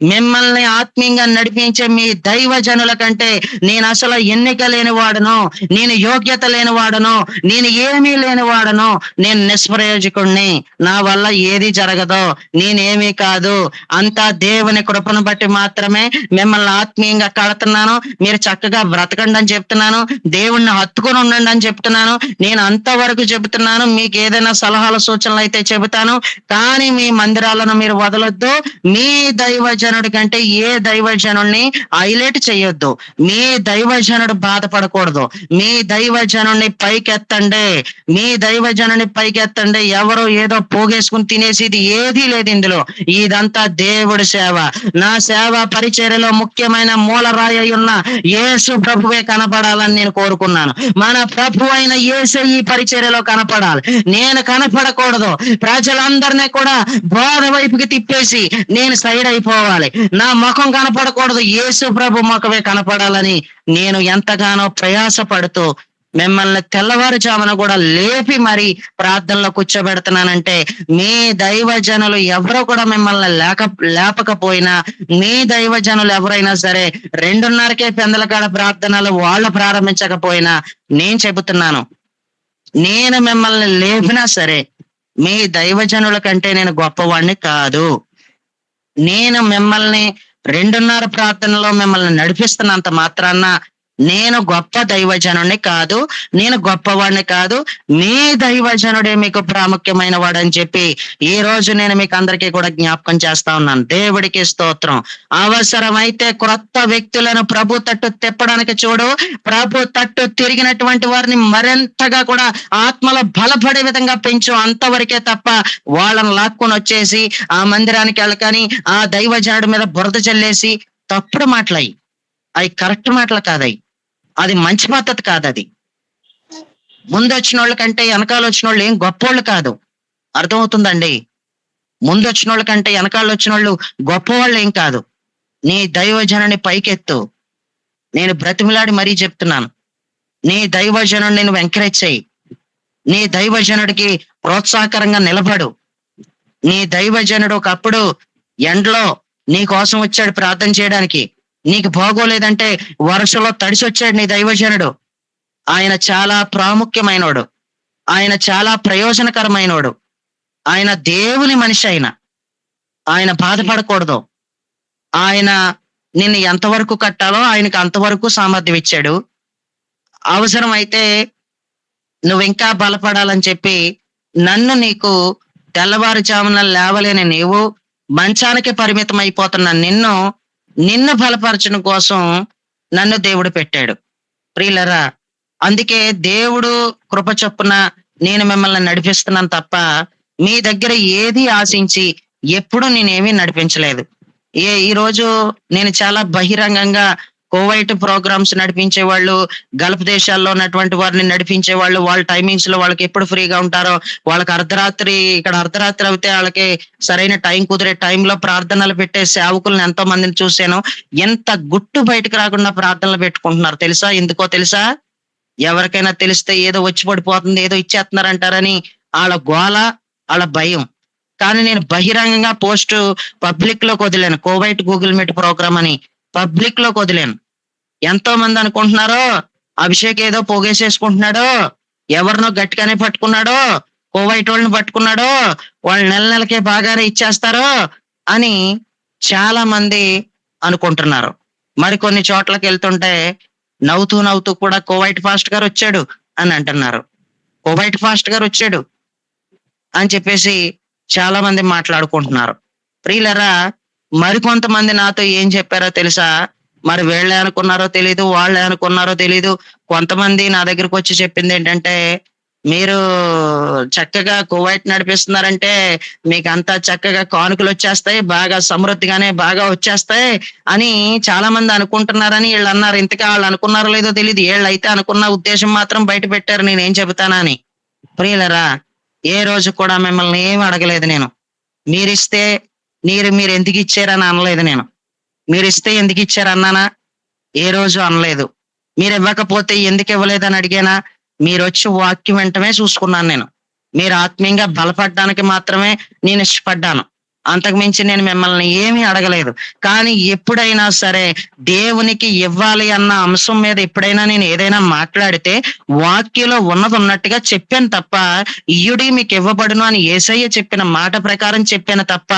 మిమ్మల్ని ఆత్మీయంగా నడిపించే మీ దైవజనుల కంటే నేను అసలు ఎన్నిక లేని వాడను, నేను యోగ్యత లేని వాడను, నేను ఏమీ లేని వాడను, నేను నిష్ప్రయోజకుడిని, నా వల్ల ఏది జరగదు, నేనేమీ కాదు. అంతా దేవుని కృపను బట్టి మాత్రమే మిమ్మల్ని ఆత్మీయంగా కడుతున్నాను. మీరు చక్కగా బ్రతకండి అని చెప్తున్నాను. దేవుణ్ణి హత్తుకొని ఉండండి అని చెప్తున్నాను. నేను అంతవరకు చెబుతున్నాను. మీకు ఏదైనా సలహాలు సూచనలు అయితే చెబుతాను, కానీ మీ మందిరాలను మీరు వదలొద్దు. మీ దైవజనుడి కంటే ఏ దైవజనుడిని హైలైట్ చేయొద్దు. మీ దైవజనుడు బాధపడకూడదు. మీ దైవజనుడిని పైకెత్తండి. మీ దైవజనుడిని పైకెత్తండి. ఎవరు ఏదో పోగేసుకుని తినేసేది ఏదీ లేదు ఇందులో. ఇదంతా దేవుడి సేవ. నా సేవ పరిచర్యలో ముఖ్యమైన మూలరాయి అయి ఉన్న యేసు ప్రభువే కనపడాలని నేను కోరుకున్నాను. మన ప్రభు అయిన యేసే ఈ పరిచర్యలో కనపడాలి. నేను కనపడకూడదు. ప్రజలందరినీ కూడా బోధ వైపుకి తిప్పేసి నేను సైడ్ అయిపోవాలి. నా ముఖం కనపడకూడదు, యేసు ప్రభు ముఖమే కనపడాలని నేను ఎంతగానో ప్రయాసపడుతూ మిమ్మల్ని తెల్లవారుజామున కూడా లేపి మరి ప్రార్థనలో కూర్చోబెడుతున్నానంటే, మీ దైవజనులు ఎవరో కూడా మిమ్మల్ని లేపకపోయినా, మీ దైవజనులు ఎవరైనా సరే 2:30కే పెందల కాడ ప్రార్థనలు వాళ్ళు ప్రారంభించకపోయినా, నేను చెబుతున్నాను, నేను మిమ్మల్ని లేపినా సరే మీ దైవజనుల కంటే నేను గొప్పవాడిని కాదు. నేను మిమ్మల్ని 2:30 ప్రార్థనలో మిమ్మల్ని నడిపిస్తున్నంత మాత్రాన నేను గొప్ప దైవజనుడిని కాదు, నేను గొప్పవాడిని కాదు. మీ దైవజనుడే మీకు ప్రాముఖ్యమైన వాడని చెప్పి ఈ రోజు నేను మీకు అందరికీ కూడా జ్ఞాపకం చేస్తా ఉన్నాను. దేవుడికి స్తోత్రం. అవసరమైతే క్రొత్త వ్యక్తులను ప్రభు తట్టు తిప్పడానికి చూడు. ప్రభు తట్టు తిరిగినటువంటి వారిని మరింతగా కూడా ఆత్మలో బలపడే విధంగా పెంచు. అంతవరకే తప్ప వాళ్ళని లాక్కొని వచ్చేసి ఆ మందిరానికి వెళ్ళకని ఆ దైవజనుడి మీద బురద చల్లేసి తప్పుడు మాటలయ్యి, అవి కరెక్ట్ మాటలు కాదయి. అది మంచి పద్ధతి కాదు. అది ముందు వచ్చిన వాళ్ళ కంటే వెనకాల వచ్చిన వాళ్ళు ఏం గొప్పోళ్ళు కాదు. అర్థమవుతుందండి? ముందు వచ్చిన వాళ్ళ కంటే వెనకాల వచ్చిన వాళ్ళు గొప్పవాళ్ళు ఏం కాదు. నీ దైవజనుని పైకెత్తు. నేను బ్రతిమిలాడి మరీ చెప్తున్నాను, నీ దైవజనుడిని నువ్వు ఎంకరేజ్ చేయి. నీ దైవజనుడికి ప్రోత్సాహకరంగా నిలబడు. నీ దైవజనుడు ఒకప్పుడు ఎండలో నీ కోసం వచ్చాడు ప్రార్థన చేయడానికి. నీకు బాగోలేదంటే వర్షంలో తడిసి వచ్చాడు నీ దైవజనుడు. ఆయన చాలా ప్రాముఖ్యమైనోడు, ఆయన చాలా ప్రయోజనకరమైనోడు, ఆయన దేవుని మనిషి. ఆయన బాధపడకూడదు. ఆయన నిన్ను ఎంతవరకు కట్టాలో ఆయనకు అంతవరకు సామర్థ్యం ఇచ్చాడు. అవసరమైతే నువ్వు ఇంకా బలపడాలని చెప్పి నన్ను నీకు తెల్లవారుజామున లేవలేని నీవు మంచానికి పరిమితం అయిపోతున్న నిన్ను బలపరచడం కోసం నన్ను దేవుడు పెట్టాడు. ప్రియులరా, అందుకే దేవుడు కృప చొప్పున నేను మిమ్మల్ని నడిపిస్తున్నాను తప్ప మీ దగ్గర ఏది ఆశించి ఎప్పుడు నేనేమీ నడిపించలేదు. ఈ రోజు నేను చాలా బహిరంగంగా కోవైట్ ప్రోగ్రామ్స్ నడిపించే వాళ్ళు, గల్ఫ్ దేశాల్లో ఉన్నటువంటి వారిని నడిపించే వాళ్ళు, వాళ్ళ టైమింగ్స్ లో వాళ్ళకి ఎప్పుడు ఫ్రీగా ఉంటారో, వాళ్ళకి అర్ధరాత్రి, ఇక్కడ అర్ధరాత్రి అవుతే వాళ్ళకి సరైన టైం కుదిరే టైంలో ప్రార్థనలు పెట్టే సేవకులను ఎంతో మందిని చూశాను. ఎంత గుట్టు బయటకు రాకుండా ప్రార్థనలు పెట్టుకుంటున్నారు తెలుసా? ఎందుకో తెలుసా? ఎవరికైనా తెలిస్తే ఏదో వచ్చి పడిపోతుంది, ఏదో ఇచ్చేస్తున్నారంటారని ఆళ్ళ గోల, ఆళ్ళ భయం. కానీ నేను బహిరంగంగా పోస్ట్ పబ్లిక్ లోకి వదిలాను. కోవైట్ గూగుల్ మీట్ ప్రోగ్రామ్ అని పబ్లిక్ లోకి వదిలాను. ఎంతో మంది అనుకుంటున్నారు అభిషేక్ ఏదో పోగేసేసుకుంటున్నాడు, ఎవరినో గట్టిగానే పట్టుకున్నాడు, కోవైట్ వాళ్ళని పట్టుకున్నాడు, వాళ్ళు నెల నెలకే బాగానే ఇచ్చేస్తారు అని చాలా మంది అనుకుంటున్నారు. మరి కొన్ని చోట్లకి వెళ్తుంటే నవ్వుతూ నవ్వుతూ కూడా కోవైట్ ఫాస్ట్ గారు వచ్చాడు అని అంటున్నారు. కోవైట్ ఫాస్ట్ గారు వచ్చాడు అని చెప్పేసి చాలా మంది మాట్లాడుకుంటున్నారు. ప్రియులరా, మరికొంతమంది నాతో ఏం చెప్పారో తెలుసా? మరి వీళ్ళే అనుకున్నారో తెలీదు, వాళ్ళే అనుకున్నారో తెలీదు. కొంతమంది నా దగ్గరకు వచ్చి చెప్పింది ఏంటంటే, మీరు చక్కగా కువైట్ నడిపిస్తున్నారంటే మీకు అంతా చక్కగా కానుకలు వచ్చేస్తాయి, బాగా సమృద్ధిగానే బాగా వచ్చేస్తాయి అని చాలా మంది అనుకుంటున్నారని వీళ్ళు అన్నారు. ఇంతగా వాళ్ళు అనుకున్నారో లేదో తెలియదు, వీళ్ళు అయితే అనుకున్న ఉద్దేశం మాత్రం బయట పెట్టారు నేనేం చెబుతానని. ప్రియులరా, ఏ రోజు కూడా మిమ్మల్ని ఏమి అడగలేదు నేను. మీరిస్తే మీరు ఎందుకు ఇచ్చారని అనలేదు నేను. మీరిస్తే ఎందుకు ఇచ్చారు అన్నానా? ఏ రోజు అనలేదు. మీరు ఇవ్వకపోతే ఎందుకు ఇవ్వలేదని అడిగానా? మీరొచ్చి వాక్యం వెంటనే చూసుకున్నాను నేను. మీరు ఆత్మీయంగా బలపడడానికి మాత్రమే నేను ఇష్టపడ్డాను. అంతకు మించి నేను మిమ్మల్ని ఏమీ అడగలేదు. కానీ ఎప్పుడైనా సరే దేవునికి ఇవ్వాలి అన్న అంశం మీద ఎప్పుడైనా నేను ఏదైనా మాట్లాడితే వాక్యంలో ఉన్నది ఉన్నట్టుగా చెప్పాను తప్ప, ఇయ్యుడి మీకు ఇవ్వబడును అని యేసయ్య చెప్పిన మాట ప్రకారం చెప్పాను తప్ప,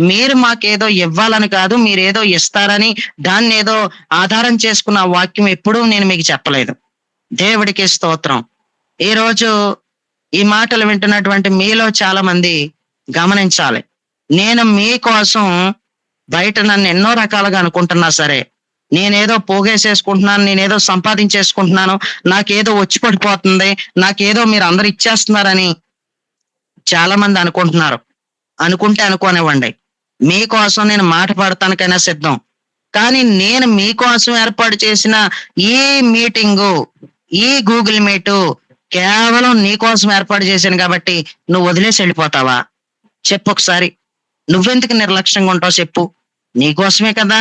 మీరు మాకేదో ఇవ్వాలని కాదు, మీరేదో ఇస్తారని దాన్ని ఏదో ఆధారం చేసుకున్న ఆ వాక్యం ఎప్పుడూ నేను మీకు చెప్పలేదు. దేవుడికి స్తోత్రం. ఈ రోజు ఈ మాటలు వింటున్నటువంటి మీలో చాలా మంది గమనించాలి. నేను మీకోసం బయట నన్ను ఎన్నో రకాలుగా అనుకుంటున్నా సరే, నేనేదో పోగేసేసుకుంటున్నాను, నేనేదో సంపాదించేసుకుంటున్నాను, నాకేదో వచ్చి పడిపోతుంది, నాకేదో మీరు అందరు ఇచ్చేస్తున్నారని చాలా మంది అనుకుంటున్నారు. అనుకుంటే అనుకోనివ్వండి. మీకోసం నేను మాట పడటానికైనా సిద్ధం. కానీ నేను మీకోసం ఏర్పాటు చేసిన ఈ మీటింగు, ఈ గూగుల్ మీటు కేవలం నీకోసం ఏర్పాటు చేశాను కాబట్టి నువ్వు వదిలేసి వెళ్ళిపోతావా? చెప్పు ఒకసారి. నువ్వెందుకు నిర్లక్ష్యంగా ఉంటావు చెప్పు? నీకోసమే కదా,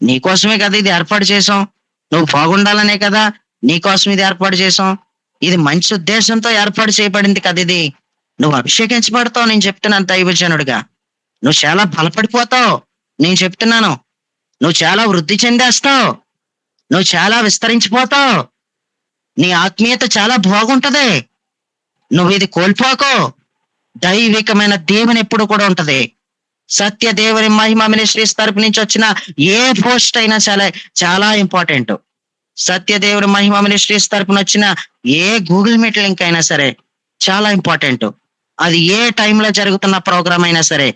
నీకోసమే కదా ఇది ఏర్పాటు చేసాం. నువ్వు బాగుండాలనే కదా నీకోసం ఇది ఏర్పాటు చేసాం. ఇది మంచి ఉద్దేశంతో ఏర్పాటు చేయబడింది కదా ఇది. నువ్వు అభిషేకించబడతావు, నేను చెప్తున్నాను దైవజనుడిగా. నువ్వు చాలా బలపడిపోతావు, నేను చెప్తున్నాను. నువ్వు చాలా వృద్ధి చెందేస్తావు, నువ్వు చాలా విస్తరించిపోతావు, నీ ఆత్మీయత చాలా బాగుంటది. నువ్వు ఇది కోల్పోకో. దైవికమైన దేవుని ఎప్పుడు కూడా ఉంటది. సత్య దేవుని మహిమ మినిస్ట్రీస్ తరపు నుంచి వచ్చిన ఏ పోస్ట్ అయినా చాలా చాలా ఇంపార్టెంట్. సత్య దేవుని మహిమ మినిస్ట్రీస్ తరపున వచ్చిన ఏ గూగుల్ మీట్ లింక్ అయినా సరే చాలా ఇంపార్టెంట్. అది ఏ టైంలో జరుగుతున్న ప్రోగ్రామ్ అయినా సరే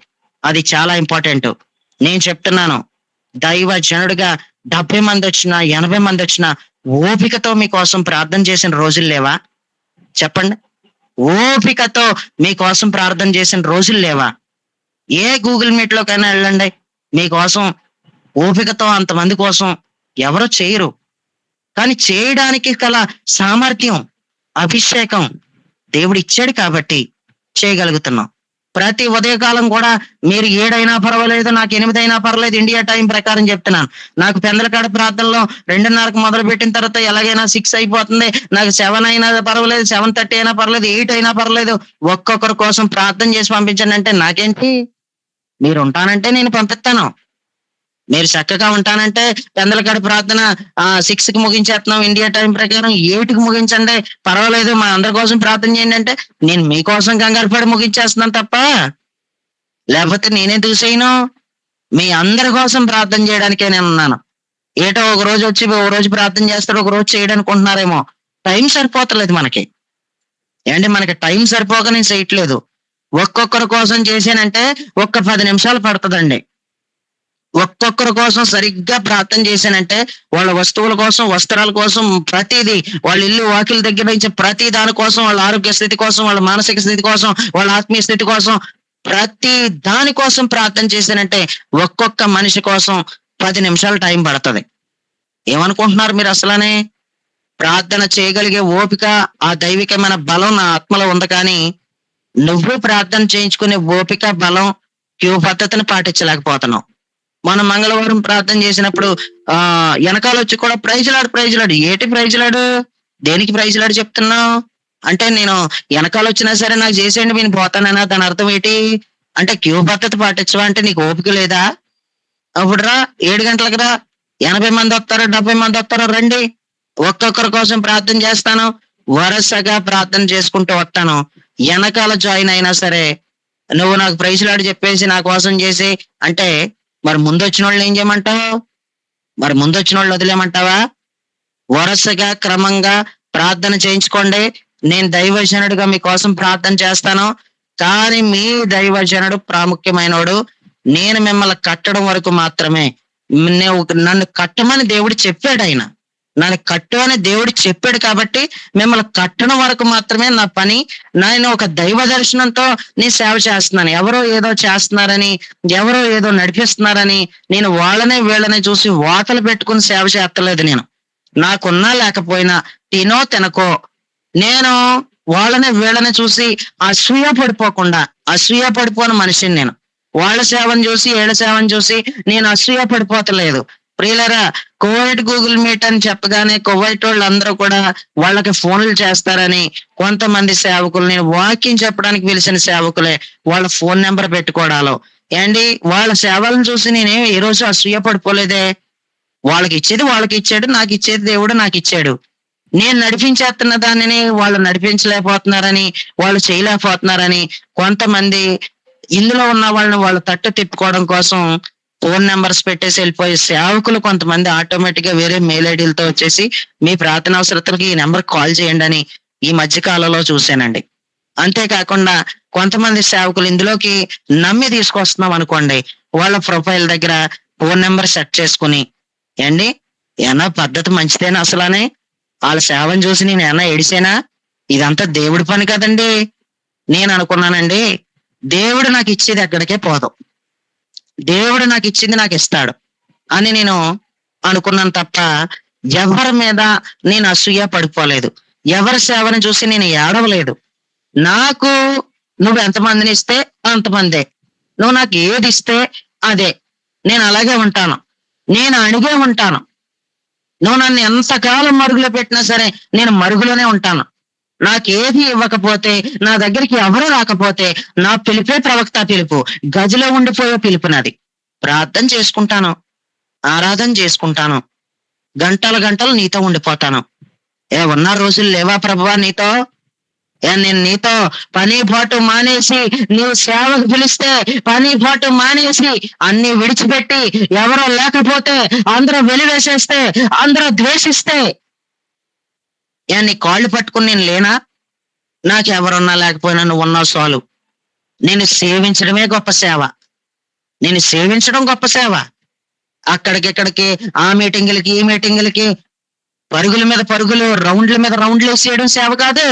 అది చాలా ఇంపార్టెంట్. నేను చెప్తున్నాను, దైవ జనుడిగా 70 మంది వచ్చినా 80 మంది వచ్చినా ఓపికతో మీకోసం ప్రార్థన చేసిన రోజులు లేవా? చెప్పండి. ఓపికతో మీకోసం ప్రార్థన చేసిన రోజులు లేవా? ఏ గూగుల్ మీట్ లోకైనా వెళ్ళండి, మీకోసం ఓపికతో అంతమంది కోసం ఎవరు చేయరు. కానీ చేయడానికి గల సామర్థ్యం, అభిషేకం దేవుడు ఇచ్చాడు కాబట్టి చేయగలుగుతున్నాం. ప్రతి ఉదయకాలం కూడా మీరు 7 అయినా పర్వాలేదు, నాకు 8 అయినా పర్వాలేదు, ఇండియా టైం ప్రకారం చెప్తున్నాను. నాకు పెందలకాడ ప్రార్థనలో 2:30కు మొదలు పెట్టిన తర్వాత ఎలాగైనా 6 అయిపోతుంది. నాకు 7 అయినా పర్వాలేదు, 7:30 అయినా పర్లేదు, 8 అయినా పర్లేదు. ఒక్కొక్కరి కోసం ప్రార్థన చేసి పంపించండి అంటే నాకేంటి? మీరు ఉంటానంటే నేను పంపిస్తాను. మీరు చక్కగా ఉంటానంటే పెందలకాడ ప్రార్థన 6కి ముగించేస్తున్నాం ఇండియా టైం ప్రకారం, 8కి ముగించండి పర్వాలేదు, మా అందరి కోసం ప్రార్థన చేయండి అంటే నేను మీకోసం కంగారు పడి ముగించేస్తున్నాను తప్ప, లేకపోతే నేనే చూసేయను. మీ అందరి కోసం ప్రార్థన చేయడానికే నేను ఉన్నాను. ఏటో ఒక రోజు వచ్చి ఒక రోజు ప్రార్థన చేస్తాడు, ఒక రోజు చేయడానుకుంటున్నారేమో. టైం సరిపోతలేదు మనకి. ఏంటి, మనకి టైం సరిపోక నేను చేయట్లేదు. ఒక్కొక్కరి కోసం చేశానంటే ఒక్క 10 నిమిషాలు పడుతుందండి. ఒక్కొక్కరి కోసం సరిగ్గా ప్రార్థన చేశానంటే వాళ్ళ వస్తువుల కోసం, వస్త్రాల కోసం, ప్రతిదీ, వాళ్ళ ఇల్లు వాకిల దగ్గర నుంచి ప్రతి దాని కోసం, వాళ్ళ ఆరోగ్య స్థితి కోసం, వాళ్ళ మానసిక స్థితి కోసం, వాళ్ళ ఆత్మీయ స్థితి కోసం, ప్రతి దాని కోసం ప్రార్థన చేశానంటే ఒక్కొక్క మనిషి కోసం 10 నిమిషాలు టైం పడుతుంది. ఏమనుకుంటున్నారు మీరు అసలనే? ప్రార్థన చేయగలిగే ఓపిక, ఆ దైవికమైన బలం నా ఆత్మలో ఉంది, కానీ నువ్వు ప్రార్థన చేయించుకునే ఓపిక, బలం, క్యూ పద్ధతిని పాటించలేకపోతున్నావు. మనం మంగళవారం ప్రార్థన చేసినప్పుడు వెనకాల వచ్చి కూడా ప్రైజ్లాడు ఏటి ప్రైజ్లాడు, దేనికి ప్రైజ్లాడు చెప్తున్నావు అంటే, నేను వెనకాల వచ్చినా సరే నాకు చేసేయండి నేను పోతానన్నా, దాని అర్థం ఏంటి? అంటే క్యూ పద్ధతి పాటించవా? అంటే నీకు ఓపిక లేదా? అప్పుడు రా, 7 గంటలకు రా, 80 మంది వస్తారు, 70 మంది వస్తారు, రండి, ఒక్కొక్కరి కోసం ప్రార్థన చేస్తాను, వరుసగా ప్రార్థన చేసుకుంటూ వస్తాను. వెనకాల జాయిన్ అయినా సరే నువ్వు నాకు ప్రైజ్లాడు చెప్పేసి నా కోసం చేసి అంటే, మరి ముందు వచ్చిన వాళ్ళని ఏం చేయమంటావు? మరి ముందు వచ్చిన వాళ్ళు వదిలేమంటావా? వరుసగా క్రమంగా ప్రార్థన చేయించుకోండి. నేను దైవజనుడిగా మీకోసం ప్రార్థన చేస్తాను, కానీ మీ దైవజనుడు ప్రాముఖ్యమైనోడు. నేను మిమ్మల్ని కట్టడం వరకు మాత్రమే. నన్ను కట్టమని దేవుడు చెప్పాడు. ఆయన నన్ను కట్టు అని దేవుడు చెప్పాడు కాబట్టి మిమ్మల్ని కట్టడం వరకు మాత్రమే నా పని. నేను ఒక దైవ దర్శనంతో నేను సేవ చేస్తున్నాను. ఎవరో ఏదో చేస్తున్నారని, ఎవరో ఏదో నడిపిస్తున్నారని నేను వాళ్ళనే వీళ్ళనే చూసి వాతలు పెట్టుకుని సేవ చేస్తలేదు. నేను నాకున్నా లేకపోయినా, తినో తినకో, నేను వాళ్ళని వీళ్ళని చూసి అసూయ పడిపోకుండా, అసూయ పడిపోని మనిషిని నేను. వాళ్ళ సేవను చూసి, ఏళ్ళ సేవను చూసి నేను అసూయ పడిపోతలేదు. ప్రియులరా, కోవిడ్ గూగుల్ మీట్ అని చెప్పగానే కోవిడ్ వాళ్ళందరూ కూడా వాళ్ళకి ఫోన్లు చేస్తారని కొంతమంది సేవకులు, నేను వాక్యం చెప్పడానికి పిలిచిన సేవకులే, వాళ్ళ ఫోన్ నెంబర్ పెట్టుకోవడాలు ఏంటి, వాళ్ళ సేవలను చూసి నేనేం ఈ రోజు అసూయ పడిపోలేదే. వాళ్ళకి ఇచ్చేది వాళ్ళకి ఇచ్చాడు, నాకు ఇచ్చేది దేవుడు నాకు ఇచ్చాడు. నేను నడిపించేస్తున్న దానిని వాళ్ళు నడిపించలేకపోతున్నారని, వాళ్ళు చేయలేకపోతున్నారని కొంతమంది ఇందులో ఉన్న వాళ్ళని వాళ్ళు తట్టు తిప్పుకోవడం కోసం ఫోన్ నెంబర్స్ పెట్టేసి వెళ్ళిపోయే సేవకులు కొంతమంది ఆటోమేటిక్ గా వేరే మెయిల్ ఐడీలతో వచ్చేసి మీ ప్రార్థన అవసరతలకి ఈ నెంబర్ కాల్ చేయండి అని ఈ మధ్య కాలంలో చూశానండి. అంతేకాకుండా కొంతమంది సేవకులు ఇందులోకి నమ్మి తీసుకొస్తున్నాం అనుకోండి, వాళ్ళ ప్రొఫైల్ దగ్గర ఫోన్ నెంబర్ సెట్ చేసుకుని, ఏండి ఏమన్నా పద్ధతి మంచిదేనా అసలనే? వాళ్ళ సేవను చూసి నేను ఏమన్నా ఏడిసేనా? ఇదంతా దేవుడి పని కదండి. నేను అనుకున్నానండి, దేవుడు నాకు ఇచ్చేది ఎక్కడికే పోదు, దేవుడు నాకు ఇచ్చింది నాకు ఇస్తాడు అని నేను అనుకున్నాను తప్ప ఎవరి మీద నేను అసూయ పడిపోలేదు. ఎవరి సేవను చూసి నేను ఏడవలేదు. నాకు నువ్వు ఎంతమందిని ఇస్తే అంతమందే, నువ్వు నాకు ఏది ఇస్తే అదే, నేను అలాగే ఉంటాను, నేను అడిగే ఉంటాను. నువ్వు నన్ను ఎంతకాలం మరుగులో పెట్టినా సరే నేను మరుగులోనే ఉంటాను. నాకేది ఇవ్వకపోతే, నా దగ్గరికి ఎవరు రాకపోతే, నా పిలిపే ప్రవక్త పిలుపు, గదిలో ఉండిపోయే పిలుపు నాది. ప్రార్థన చేసుకుంటాను, ఆరాధన చేసుకుంటాను, గంటలు గంటలు నీతో ఉండిపోతాను. ఉన్న రోజులు లేవా ప్రభువా నీతో? నేను నీతో పని పాటు మానేసి, నీవు సేవకు పిలిస్తే పని పాటు మానేసి అన్ని విడిచిపెట్టి, ఎవరో లేకపోతే అందరూ వెలివేసేస్తే, అందరూ ద్వేషిస్తే నీ కాళ్ళు పట్టుకుని నేను లేనా? నాకు ఎవరున్నా లేకపోయినా నువ్వు ఉన్నావు చాలు. నేను సేవించడమే గొప్ప సేవ, నేను సేవించడం గొప్ప సేవ. అక్కడికిక్కడికి, ఆ మీటింగులకి ఈ మీటింగులకి పరుగుల మీద పరుగులు, రౌండ్ల మీద రౌండ్లు వేసేయడం సేవ కాదు.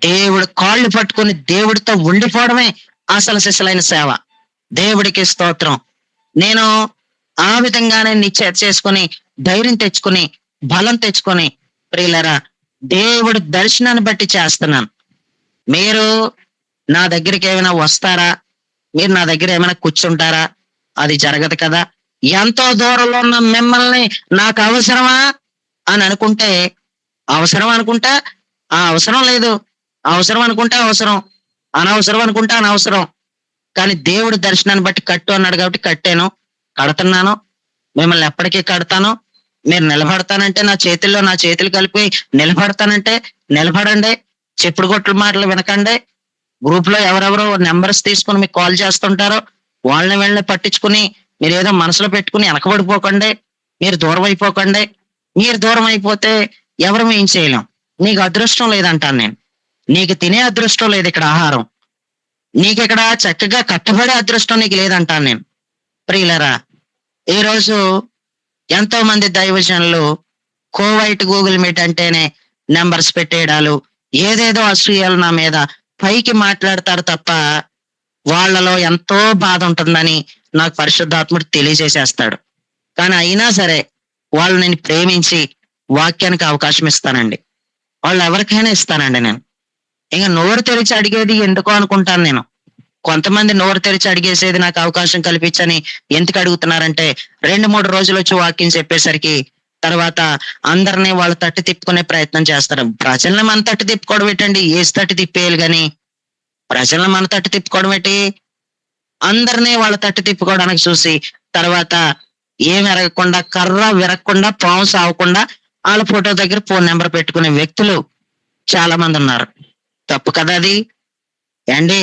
దేవుడు కాళ్ళు పట్టుకుని దేవుడితో ఉండిపోవడమే అసలు సిసలైన సేవ. దేవుడికి స్తోత్రం. నేను ఆ విధంగానే నిశ్చయ చేసుకుని, ధైర్యం తెచ్చుకుని, బలం తెచ్చుకొని, ప్రియులరా, దేవుడు దర్శనాన్ని బట్టి చేస్తున్నాను. మీరు నా దగ్గరికి ఏమైనా వస్తారా? మీరు నా దగ్గర ఏమైనా కూర్చుంటారా? అది జరగదు కదా. ఎంతో దూరంలో ఉన్న మిమ్మల్ని నాకు అవసరమా అని అనుకుంటే అవసరం అనుకుంటా, ఆ అవసరం లేదు, అవసరం అనుకుంటే అవసరం, అనవసరం అనుకుంటే అనవసరం. కానీ దేవుడు దర్శనాన్ని బట్టి కట్టు అన్నాడు కాబట్టి కట్టాను, కడుతున్నాను, మిమ్మల్ని ఎప్పటికీ కడతాను. మీరు నిలబడతానంటే నా చేతులు కలిపి నిలబడతానంటే నిలబడండి. చెప్పుడు కొట్లు మాటలు వినకండి. గ్రూప్ లో ఎవరెవరో నెంబర్స్ తీసుకుని మీకు కాల్ చేస్తుంటారో వాళ్ళని వెళ్ళని పట్టించుకుని మీరు ఏదో మనసులో పెట్టుకుని వెనకబడిపోకండి. మీరు దూరం అయిపోకండి. మీరు దూరం అయిపోతే ఎవరు ఏం చేయలేం. నీకు అదృష్టం లేదంటాను నేను. నీకు తినే అదృష్టం లేదు ఇక్కడ ఆహారం. నీకు ఇక్కడ చక్కగా కట్టబడే అదృష్టం నీకు లేదంటాను నేను. ప్రియులరా, ఈ రోజు ఎంతో మంది దైవజనులు కోవైట్ గూగుల్ మీట్ అంటేనే నెంబర్స్ పెట్టేయడాలు, ఏదేదో అసూయలు నా మీద పైకి మాట్లాడతారు తప్ప వాళ్ళలో ఎంతో బాధ ఉంటుందని నాకు పరిశుద్ధాత్ముడు తెలియజేసేస్తాడు. కానీ అయినా సరే వాళ్ళు నేను ప్రేమించి వాక్యానికి అవకాశం ఇస్తానండి. వాళ్ళు ఎవరికైనా ఇస్తానండి నేను. ఇంక నోరు తెరిచి అడిగేది ఎందుకో అనుకుంటాను నేను. కొంతమంది నోరు తెరిచి అడిగేసేది నాకు అవకాశం కల్పించని ఎందుకు అడుగుతున్నారంటే 2, 3 రోజులు వచ్చి వాక్యం చెప్పేసరికి తర్వాత అందరినీ వాళ్ళు తట్టి తిప్పుకునే ప్రయత్నం చేస్తారు. ప్రజల్ని మన తట్టి తిప్పుకోవడం ఏంటండి? ఏసి తట్టి తిప్పేయాలి గాని ప్రజల్ని మన తట్టి తిప్పుకోవడం ఏంటి? అందరినీ వాళ్ళ తట్టి తిప్పుకోవడానికి చూసి తర్వాత ఏం ఎరగకుండా కర్ర విరగకుండా పాము సావకుండా వాళ్ళ ఫోటో దగ్గర ఫోన్ నెంబర్ పెట్టుకునే వ్యక్తులు చాలా మంది ఉన్నారు. తప్పు కదా అది? ఏండి,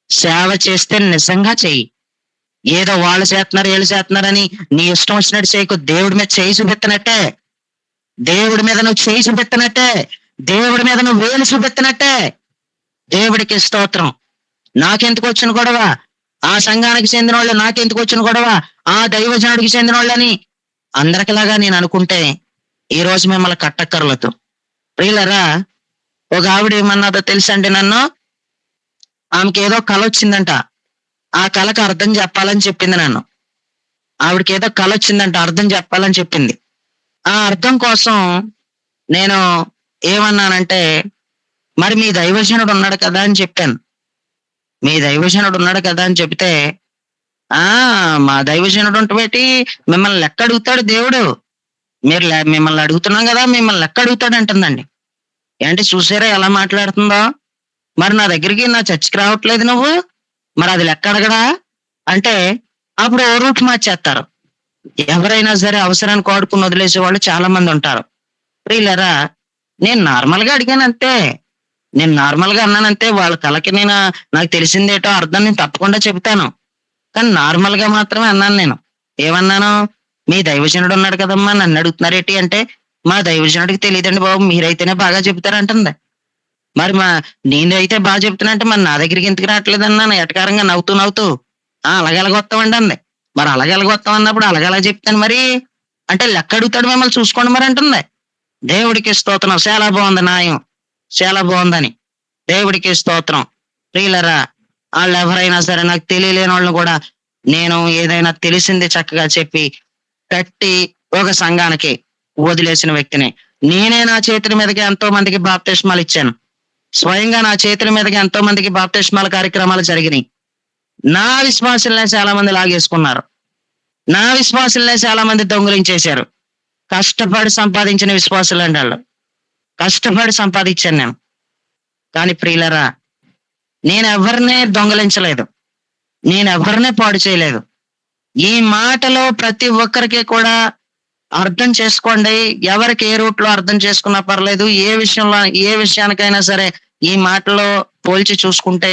సేవ చేస్తే నిజంగా చెయ్యి. ఏదో వాళ్ళు చేస్తున్నారు వీళ్ళు చేస్తున్నారని నీ ఇష్టం వచ్చినట్టు చేయకు. దేవుడి మీద చేయి చూపెత్తనట్టే, దేవుడి మీద నువ్వు చేయి చూపెత్తనట్టే, దేవుడి మీద నువ్వు వేలు చూపెత్తనట్టే. దేవుడికి స్తోత్రం. నాకెందుకు వచ్చిన గొడవ? ఆ సంఘానికి చెందిన వాళ్ళు నాకెందుకు వచ్చిన గొడవ? ఆ దైవజనుడికి చెందిన వాళ్ళని అందరికిలాగా నేను అనుకుంటే ఈ రోజు మిమ్మల్ని కట్టక్కర్లేదు. ప్రియులరా, ఒక ఆవిడ ఏమన్నదో తెలుసండి నన్ను. ఆమెకి ఏదో కళ వచ్చిందంట. ఆ కళకు అర్థం చెప్పాలని చెప్పింది నన్ను. ఆవిడకి ఏదో కళ వచ్చిందంట, అర్థం చెప్పాలని చెప్పింది. ఆ అర్థం కోసం నేను ఏమన్నానంటే, మరి మీ దైవజనుడు ఉన్నాడు కదా అని చెప్పాను. మీ దైవజనుడు ఉన్నాడు కదా అని చెబితే, ఆ మా దైవజనుడు ఉంటబెట్టి మిమ్మల్ని లెక్క అడుగుతాడు దేవుడు. మిమ్మల్ని అడుగుతున్నాం కదా, మిమ్మల్ని లెక్క అడుగుతాడు అంటుందండి. ఏంటి చూసారా ఎలా మాట్లాడుతుందో? మరి నా దగ్గరికి నా చర్చికి రావట్లేదు నువ్వు, మరి అది లెక్క అడగడా అంటే అప్పుడు ఓ రూట్ మార్చేస్తారు. ఎవరైనా సరే అవసరానికి వాడుకుని వదిలేసే వాళ్ళు చాలా మంది ఉంటారు. ప్రియులరా, నేను నార్మల్ గా అడిగాను అంతే. నేను నార్మల్ గా అన్నానంతే. వాళ్ళ కళకి నాకు తెలిసిందేటో అర్థం నేను తప్పకుండా చెబుతాను. కానీ నార్మల్ గా మాత్రమే అన్నాను నేను. ఏమన్నాను? మీ దైవజనుడు ఉన్నాడు కదమ్మా, నన్ను అడుగుతున్నారేంటి అంటే, మా దైవజనుడికి తెలియదండి బాబు, మీరైతేనే బాగా చెబుతారంటుంది. మరి నేనైతే బాగా చెప్తున్నా అంటే మరి నా దగ్గరికి ఎందుకు రావట్లేదన్నా ఎటకారంగా నవ్వుతూ నవ్వుతూ అలాగెలగొత్తామండి అంది. మరి అలాగెలగొత్తాం అన్నప్పుడు అలాగెలా చెప్తాను మరి అంటే లెక్క అడుగుతాడు మిమ్మల్ని చూసుకోండి మరి అంటుంది. దేవుడికి స్తోత్రం. చాలా బాగుంది న్యాయం, చాలా బాగుందని. దేవుడికి స్తోత్రం. ప్రియులరా, వాళ్ళు ఎవరైనా సరే నాకు తెలియలేని వాళ్ళని కూడా నేను ఏదైనా తెలిసింది చక్కగా చెప్పి కట్టి ఒక సంఘానికి వదిలేసిన వ్యక్తిని. నేనే నా చేతుల మీదకి ఎంతో మందికి బాప్తిస్మాలు ఇచ్చాను. స్వయంగా నా చేతుల మీదకి ఎంతో మందికి బాప్తిస్మాల కార్యక్రమాలు జరిగినాయి. నా విశ్వాసులనే చాలా మంది లాగేసుకున్నారు. నా విశ్వాసులనే చాలా మంది దొంగిలించేశారు. కష్టపడి సంపాదించిన విశ్వాసులు అంటే వాళ్ళు. కష్టపడి సంపాదించాను నేను. కానీ ప్రియులరా, నేను ఎవరినే దొంగలించలేదు, నేను ఎవరినే పాడు చేయలేదు. ఈ మాటలో ప్రతి ఒక్కరికి కూడా అర్థం చేసుకోండి. ఎవరికి ఏ రూట్ లో అర్థం చేసుకున్నా పర్లేదు. ఏ విషయానికైనా సరే ఈ మాటలో పోల్చి చూసుకుంటే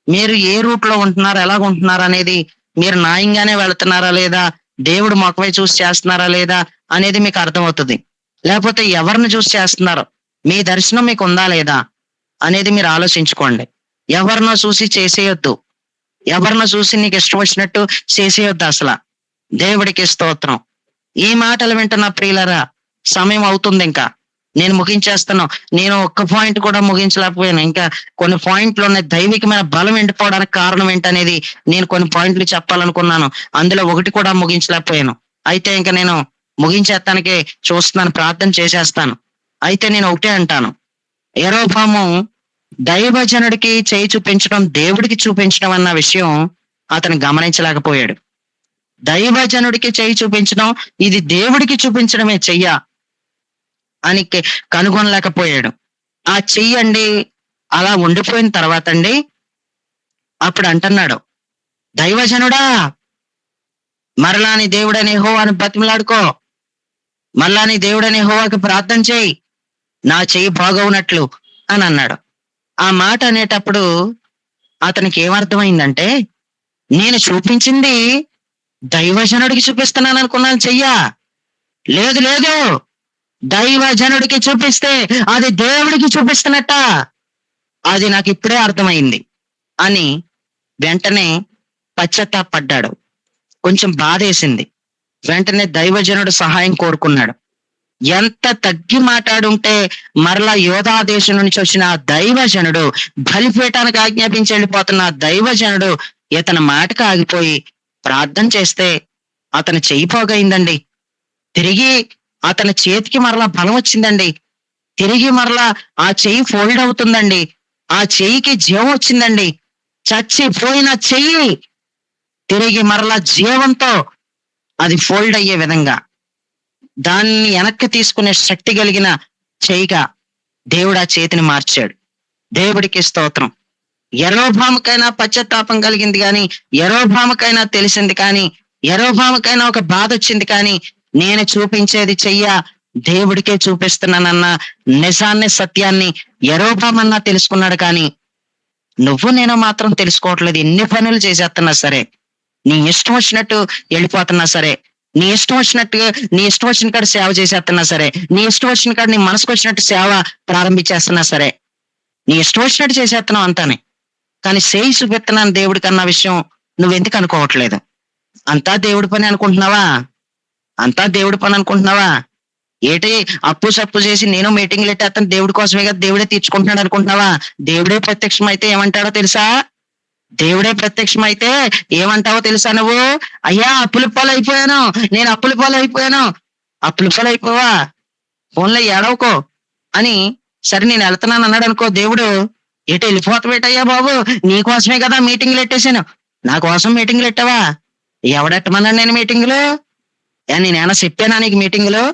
మీరు ఏ రూట్ లో ఉంటున్నారు, ఎలాగ ఉంటున్నారు అనేది, మీరు న్యాయంగానే వెళుతున్నారా లేదా, దేవుడు మొక్కవై చూసి చేస్తున్నారా లేదా అనేది మీకు అర్థమవుతుంది. లేకపోతే ఎవరిని చూసి చేస్తున్నారు, మీ దర్శనం మీకు ఉందా లేదా అనేది మీరు ఆలోచించుకోండి. ఎవరినో చూసి చేసేయొద్దు. ఎవరినో చూసి నీకు ఇష్టం వచ్చినట్టు చేసేయొద్దు అసలు. దేవుడికి స్తోత్రం. ఈ మాటలు వింటున్న ప్రియులరా, సమయం అవుతుంది. ఇంకా నేను ముగించేస్తాను. నేను ఒక్క పాయింట్ కూడా ముగించలేకపోయాను. ఇంకా కొన్ని పాయింట్లు ఉన్నాయి. దైవికమైన బలం ఎండిపోవడానికి కారణం ఏంటనేది నేను కొన్ని పాయింట్లు చెప్పాలనుకున్నాను. అందులో ఒకటి కూడా ముగించలేకపోయాను. అయితే ఇంకా నేను ముగించేస్తానికి చూస్తున్నాను, ప్రార్థన చేసేస్తాను. అయితే నేను ఒకటే అంటాను, యెరోబాము దైవజనుడికి చేయి చూపించడం, దేవుడికి చూపించడం అన్న విషయం అతను గమనించలేకపోయాడు. దైవజనుడికి చేయి చూపించడం, ఇది దేవుడికి చూపించడమే చెయ్య అని కనుగొనలేకపోయాడు. ఆ చెయ్యి అండి అలా ఉండిపోయిన తర్వాత అండి అప్పుడు అంటున్నాడు, దైవజనుడా మరలా నీ దేవుడని యెహోవాను బతిమలాడుకో, మరలా నీ దేవుడని యెహోవాకి ప్రార్థన చేయి, నా చెయ్యి బాగవునట్లు అని అన్నాడు. ఆ మాట అనేటప్పుడు అతనికి ఏమర్థమైందంటే, నేను చూపించింది దైవజనుడికి చూపిస్తున్నాను అనుకున్నాను చెయ్యా. లేదు లేదు, దైవజనుడికి చూపిస్తే అది దేవుడికి చూపిస్తున్నట్ట. అది నాకు ఇప్పుడే అర్థమైంది అని వెంటనే పశ్చాత్తాపడ్డాడు. కొంచెం బాధేసింది. వెంటనే దైవజనుడు సహాయం కోరుకున్నాడు. ఎంత తగ్గి మాట్లాడుంటే మరలా యోధా దేశం నుంచి వచ్చిన ఆ దైవజనుడు, బలిపీఠానికి ఆజ్ఞాపించి వెళ్ళిపోతున్న ఆ దైవజనుడు ఇతని మాటకు ఆగిపోయి ప్రార్థన చేస్తే అతను చెయ్యి పోగైందండి. తిరిగి అతని చేతికి మరలా బలం వచ్చిందండి. తిరిగి మరలా ఆ చెయ్యి ఫోల్డ్ అవుతుందండి. ఆ చెయ్యికి జీవం వచ్చిందండి. చచ్చిపోయిన చెయ్యి తిరిగి మరలా జీవంతో అది ఫోల్డ్ అయ్యే విధంగా దాన్ని వెనక్కి తీసుకునే శక్తి కలిగిన చెయ్యిగా దేవుడు ఆ చేతిని మార్చాడు. దేవుడికి స్తోత్రం. యరొబాముకైనా పశ్చాత్తాపం కలిగింది కానీ, యరొబాముకైనా తెలిసింది కానీ, యరొబాముకైనా ఒక బాధ వచ్చింది కానీ, నేను చూపించేది చెయ్య దేవుడికే చూపిస్తున్నానన్న నిజాన్ని, సత్యాన్ని యరొబామన్నా తెలుసుకున్నాడు కానీ, నువ్వు నేను మాత్రం తెలుసుకోవట్లేదు. ఎన్ని పనులు చేసేస్తున్నా సరే, నీ ఇష్టం వచ్చినట్టు వెళ్ళిపోతున్నా సరే, నీ ఇష్టం వచ్చినట్టుగా నీ ఇష్టం వచ్చిన కాడ సేవ చేసేస్తున్నా సరే, నీ ఇష్టం వచ్చిన కాడ నీ మనసుకు వచ్చినట్టు సేవ ప్రారంభించేస్తున్నా సరే, నీ ఇష్టం వచ్చినట్టు చేసేస్తున్నావు అంతానే. కానీ చేయి చూపిస్తున్నాను దేవుడికి అన్న విషయం నువ్వెందుకు అనుకోవట్లేదు? అంతా దేవుడి పని అనుకుంటున్నావా? అంతా దేవుడి పని అనుకుంటున్నావా? ఏటి అప్పు సప్పు చేసి నేను మీటింగ్లు ఎట్టేస్తాను దేవుడి కోసమే కదా, దేవుడే తీర్చుకుంటున్నాడు అనుకుంటున్నావా? దేవుడే ప్రత్యక్షం అయితే ఏమంటాడో తెలుసా? దేవుడే ప్రత్యక్షం అయితే ఏమంటావో తెలుసా నువ్వు? అయ్యా అప్పుల పాలు అయిపోయాను, నేను అప్పుల పాలు అయిపోయాను. అప్పుల పాలు అయిపోవా? ఫోన్లో ఏడవకో అని, సరే నేను వెళ్తున్నాను అన్నాడు అనుకో దేవుడు, ఎటు వెళ్ళిపోతావేటయ్యా బాబు, నీ కోసమే కదా మీటింగ్లు ఎట్టేశాను. నా కోసం మీటింగ్లు ఎట్టావా? ఎవడెట్టమన్నాడు నేను మీటింగులు? నేనేమన్నా చెప్పానా నీకు మీటింగులు?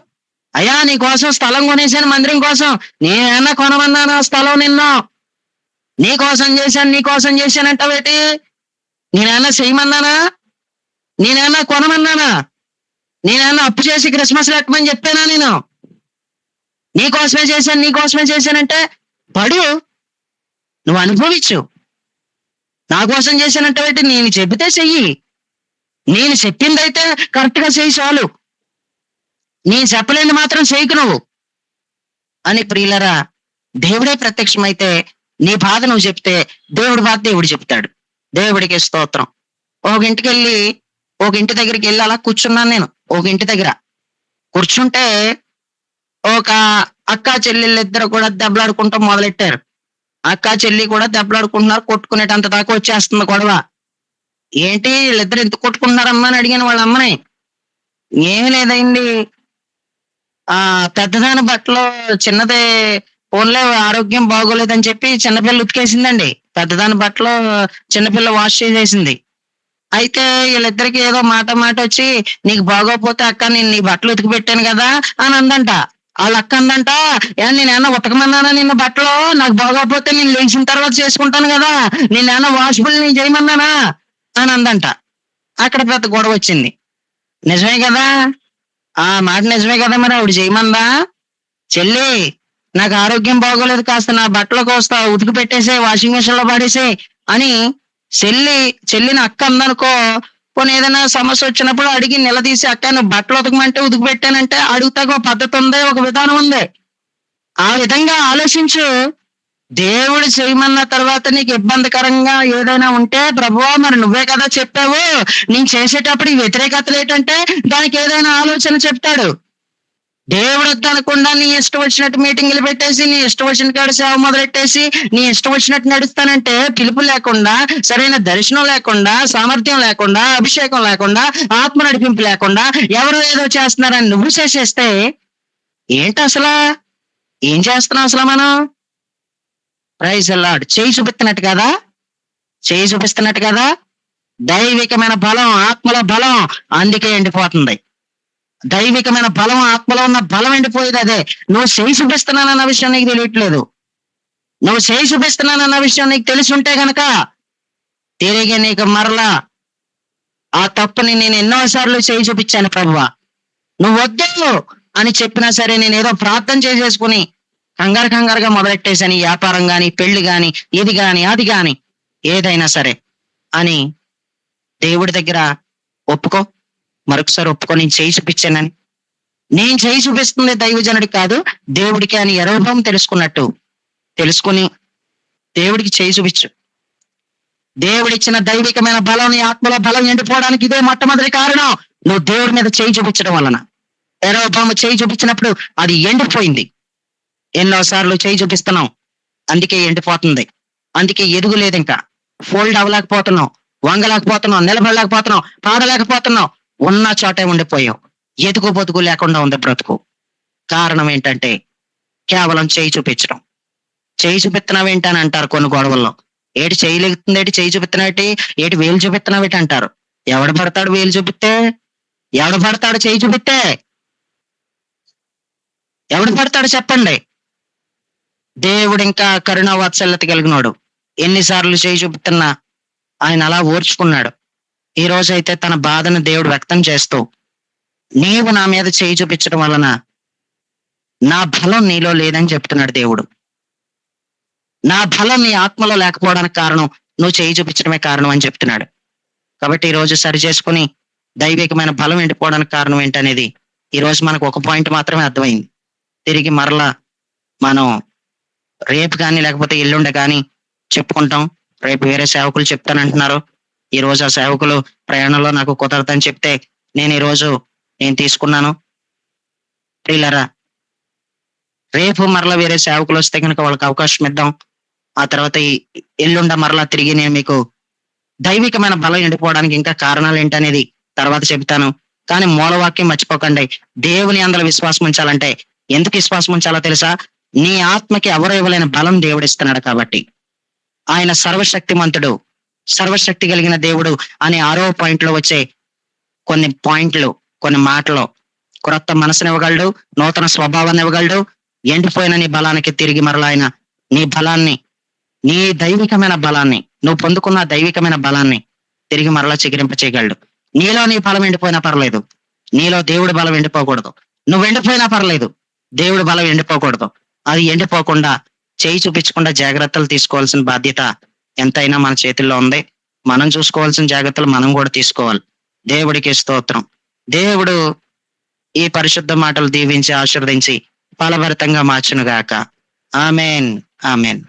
అయ్యా నీ కోసం స్థలం కొనేసాను మందిరం కోసం, నేనేమన్నా కొనమన్నాను ఆ స్థలం నిన్ను? నీ కోసం చేశాను, నీ కోసం చేశానంటావేటి? నేనేమన్నా చేయమన్నానా? నేనేమన్నా కొనమన్నానా? నేనేమన్నా అప్పు చేసి క్రిస్మస్ లెక్కమని చెప్పానా నేను? నీ కోసమే చేశాను, నీ కోసమే చేశానంటే పడు, నువ్వు అనుభవించు. నా కోసం చేశానంటే నేను చెబితే చెయ్యి. నేను చెప్పిందైతే కరెక్ట్ గా చెయ్యి చాలు. నేను చెప్పలేని మాత్రం చేయకు నువ్వు అని. ప్రియులరా, దేవుడే ప్రత్యక్షమైతే నీ బాధ నువ్వు చెప్తే దేవుడి బాధ దేవుడు చెప్తాడు. దేవుడికి స్తోత్రం. ఒక ఇంటి దగ్గరికి వెళ్ళి అలా కూర్చున్నాను నేను. ఒక ఇంటి దగ్గర కూర్చుంటే ఒక అక్క చెల్లెళ్ళిద్దరు కూడా దెబ్బలాడుకుంటూ మొదలెట్టారు. అక్క చెల్లి కూడా దెబ్బలాడుకుంటున్నారు, కొట్టుకునేటంత దాకా వచ్చేస్తుంది గొడవ. ఏంటి వీళ్ళిద్దరు ఎందుకు కొట్టుకుంటున్నారమ్మా అని అడిగాను వాళ్ళ అమ్మని. ఏమీ లేదండి, పెద్దదాని బట్టలు చిన్నది ఫోన్లే ఆరోగ్యం బాగోలేదని చెప్పి చిన్నపిల్ల ఉతికేసిందండి. పెద్దదాని బట్టలు చిన్నపిల్ల వాష్ చేసేసింది. అయితే వీళ్ళిద్దరికి ఏదో మాట మాట వచ్చి, నీకు బాగోపోతే అక్క నేను నీ బట్టలు ఉతికి పెట్టాను కదా అని అందంట. వాళ్ళ అక్క అందంట, నేనేమన్నా ఉతకమన్నానా నిన్న బట్టలు? నాకు బాగోపోతే నేను లేచిన తర్వాత చేసుకుంటాను కదా, నేనేమన్నా వాషబుల్ నేను చేయమన్నానా అని అందంట. అక్కడ పెద్ద గొడవ వచ్చింది. నిజమే కదా, ఆ మాట నిజమే కదా, మరి ఆవిడ చేయమందా? చెల్లి నాకు ఆరోగ్యం బాగోలేదు, కాస్త నా బట్టలు కోస్తా ఉతికి పెట్టేసే, వాషింగ్ మిషన్ లో పడేసే అని చెల్లిని అక్క అందనుకో. పోనీ ఏదైనా సమస్య వచ్చినప్పుడు అడిగి నిలదీసి, అక్క నువ్వు బట్టలు ఉతకమంటే ఉతికి పెట్టానంటే అడుగుతాకు ఒక పద్ధతి ఉంది, ఒక విధానం ఉంది. ఆ విధంగా ఆలోచించు. దేవుడు చేయమన్న తర్వాత నీకు ఇబ్బందికరంగా ఏదైనా ఉంటే, ప్రభువా మరి నువ్వే కదా చెప్పావు, నేను చేసేటప్పుడు ఈ వ్యతిరేకతలు ఏంటంటే దానికి ఏదైనా ఆలోచన చెప్తాడు. దేవుడు వద్దనకుండా నీ ఇష్టం వచ్చినట్టు మీటింగులు పెట్టేసి, నీ ఇష్టం వచ్చిన కాడ సేవ మొదలెట్టేసి, నీ ఇష్టం వచ్చినట్టు నడుస్తానంటే పిలుపు లేకుండా, సరైన దర్శనం లేకుండా, సామర్థ్యం లేకుండా, అభిషేకం లేకుండా, ఆత్మ నడిపింపు లేకుండా ఎవరు ఏదో చేస్తున్నారని నువ్వు చేసేస్తే ఏంటి అసలు? ఏం చేస్తున్నావు అసలు మనం? Praise the lord. చేయి చూపిస్తున్నట్టు కదా, చేయి చూపిస్తున్నట్టు కదా. దైవికమైన బలం, ఆత్మల బలం అందుకే ఎండిపోతుంది. దైవికమైన బలం, ఆత్మలో ఉన్న బలం ఎండిపోయేది అదే. నువ్వు చేయి చూపిస్తున్నానన్న విషయం నీకు తెలియట్లేదు. నువ్వు చేయి చూపిస్తున్నానన్న విషయం నీకు తెలిసి ఉంటే గనక తిరిగి నీకు మరలా ఆ తప్పుని నేను ఎన్నోసార్లు చేయి చూపించాను ప్రభువా, నువ్వు వద్దు అని చెప్పినా సరే నేను ఏదో ప్రార్థన చేసేసుకుని కంగారుగా మొదలెట్టేశాను. ఈ వ్యాపారం గాని, పెళ్లి గాని, ఇది గాని, అది గాని, ఏదైనా సరే అని దేవుడి దగ్గర ఒప్పుకో. మరొకసారి ఒప్పుకో, నేను చేయి చూపించానని. నేను చేయి చూపిస్తుంది దైవజనుడికి కాదు దేవుడికి అని యరొబాము తెలుసుకున్నట్టు తెలుసుకుని దేవుడికి చేయి చూపించు. దేవుడిచ్చిన దైవికమైన బలం, నీ ఆత్మలో బలం ఎండిపోవడానికి ఇదే మొట్టమొదటి కారణం. నువ్వు దేవుడి మీద చేయి చూపించడం వలన. యరొబాము చేయి చూపించినప్పుడు అది ఎండిపోయింది. ఎన్నోసార్లు చేయి చూపిస్తున్నాం, అందుకే ఎండిపోతుంది. అందుకే ఎదుగులేదు, ఇంకా ఫోల్డ్ అవ్వలేకపోతున్నాం, వంగలేకపోతున్నాం, నిలబడలేకపోతున్నాం, పాడలేకపోతున్నాం. ఉన్న చోటే ఉండిపోయాం. ఎదుగు బతుకు లేకుండా ఉంది బ్రతుకు. కారణం ఏంటంటే కేవలం చేయి చూపించడం. చేయి చూపిస్తున్నావు ఏంటి అని అంటారు కొన్ని గొడవల్లో. ఏటి చేయలేగుతుంది, ఏటి చేయి చూపిస్తున్నావేటి, ఏటి వేలు చూపిస్తున్నావేటి అంటారు. ఎవడు పడతాడు వేలు చూపిస్తే? ఎవడు పడతాడు చేయి చూపిస్తే? ఎవడు పడతాడు చెప్పండి? దేవుడు ఇంకా కరుణ వాత్సల్యత కలిగినోడు. ఎన్నిసార్లు చేయి చూపుతున్నా ఆయన అలా ఓర్చుకున్నాడు. ఈ రోజైతే తన బాధను దేవుడు వ్యక్తం చేస్తూ, నీవు నా మీద చేయి చూపించడం వలన నా బలం నీలో లేదని చెప్తున్నాడు దేవుడు. నా బలం నీ ఆత్మలో లేకపోవడానికి కారణం నువ్వు చేయి చూపించడమే కారణం అని చెప్తున్నాడు. కాబట్టి ఈ రోజు సరి చేసుకుని దైవికమైన బలం ఎండిపోవడానికి కారణం ఏంటనేది ఈ రోజు మనకు ఒక పాయింట్ మాత్రమే అర్థమైంది. తిరిగి మరలా మనం రేపు కానీ లేకపోతే ఎల్లుండి కానీ చెప్పుకుంటాం. రేపు వేరే సేవకులు చెప్తానంటున్నారు. ఈ రోజు ఆ సేవకులు ప్రయాణంలో నాకు కుదరదని చెప్తే నేను తీసుకున్నాను. ప్రియులరా, రేపు మరలా వేరే సేవకులు వస్తే కనుక వాళ్ళకి అవకాశం ఇద్దాం. ఆ తర్వాత ఈ ఎల్లుండ మరలా తిరిగి నేను మీకు దైవికమైన బలం ఎండిపోవడానికి ఇంకా కారణాలు ఏంటనేది తర్వాత చెప్తాను. కానీ మూలవాక్యం మర్చిపోకండి. దేవుని అందల విశ్వాసం ఉంచాలంటే ఎందుకు విశ్వాసం ఉంచాలో తెలుసా? నీ ఆత్మకి ఎవరు ఇవ్వలేని బలం దేవుడు ఇస్తున్నాడు కాబట్టి. ఆయన సర్వశక్తిమంతుడు, సర్వశక్తి కలిగిన దేవుడు అనే 6వ పాయింట్ లో వచ్చే కొన్ని పాయింట్లు, కొన్ని మాటలు, క్రొత్త మనసుని ఇవ్వగలడు, నూతన స్వభావాన్ని ఇవ్వగలడు. ఎండిపోయిన నీ బలానికి తిరిగి మరలా ఆయన నీ బలాన్ని, నీ దైవికమైన బలాన్ని, నువ్వు పొందుకున్న దైవికమైన బలాన్ని తిరిగి మరలా చిగురింప చేయగలడు. నీలో నీ బలం ఎండిపోయినా పర్లేదు, నీలో దేవుడి బలం ఎండిపోకూడదు. నువ్వు ఎండిపోయినా పర్లేదు, దేవుడి బలం ఎండిపోకూడదు. అది ఎండిపోకుండా చేయి చూపించకుండా జాగ్రత్తలు తీసుకోవాల్సిన బాధ్యత ఎంతైనా మన చేతుల్లో ఉంది. మనం చూసుకోవాల్సిన జాగ్రత్తలు మనం కూడా తీసుకోవాలి. దేవుడికి స్తోత్రం. దేవుడు ఈ పరిశుద్ధ మాటలు దీవించి ఆశీర్వదించి ఫలభరితంగా మార్చును గాక. Amen, amen.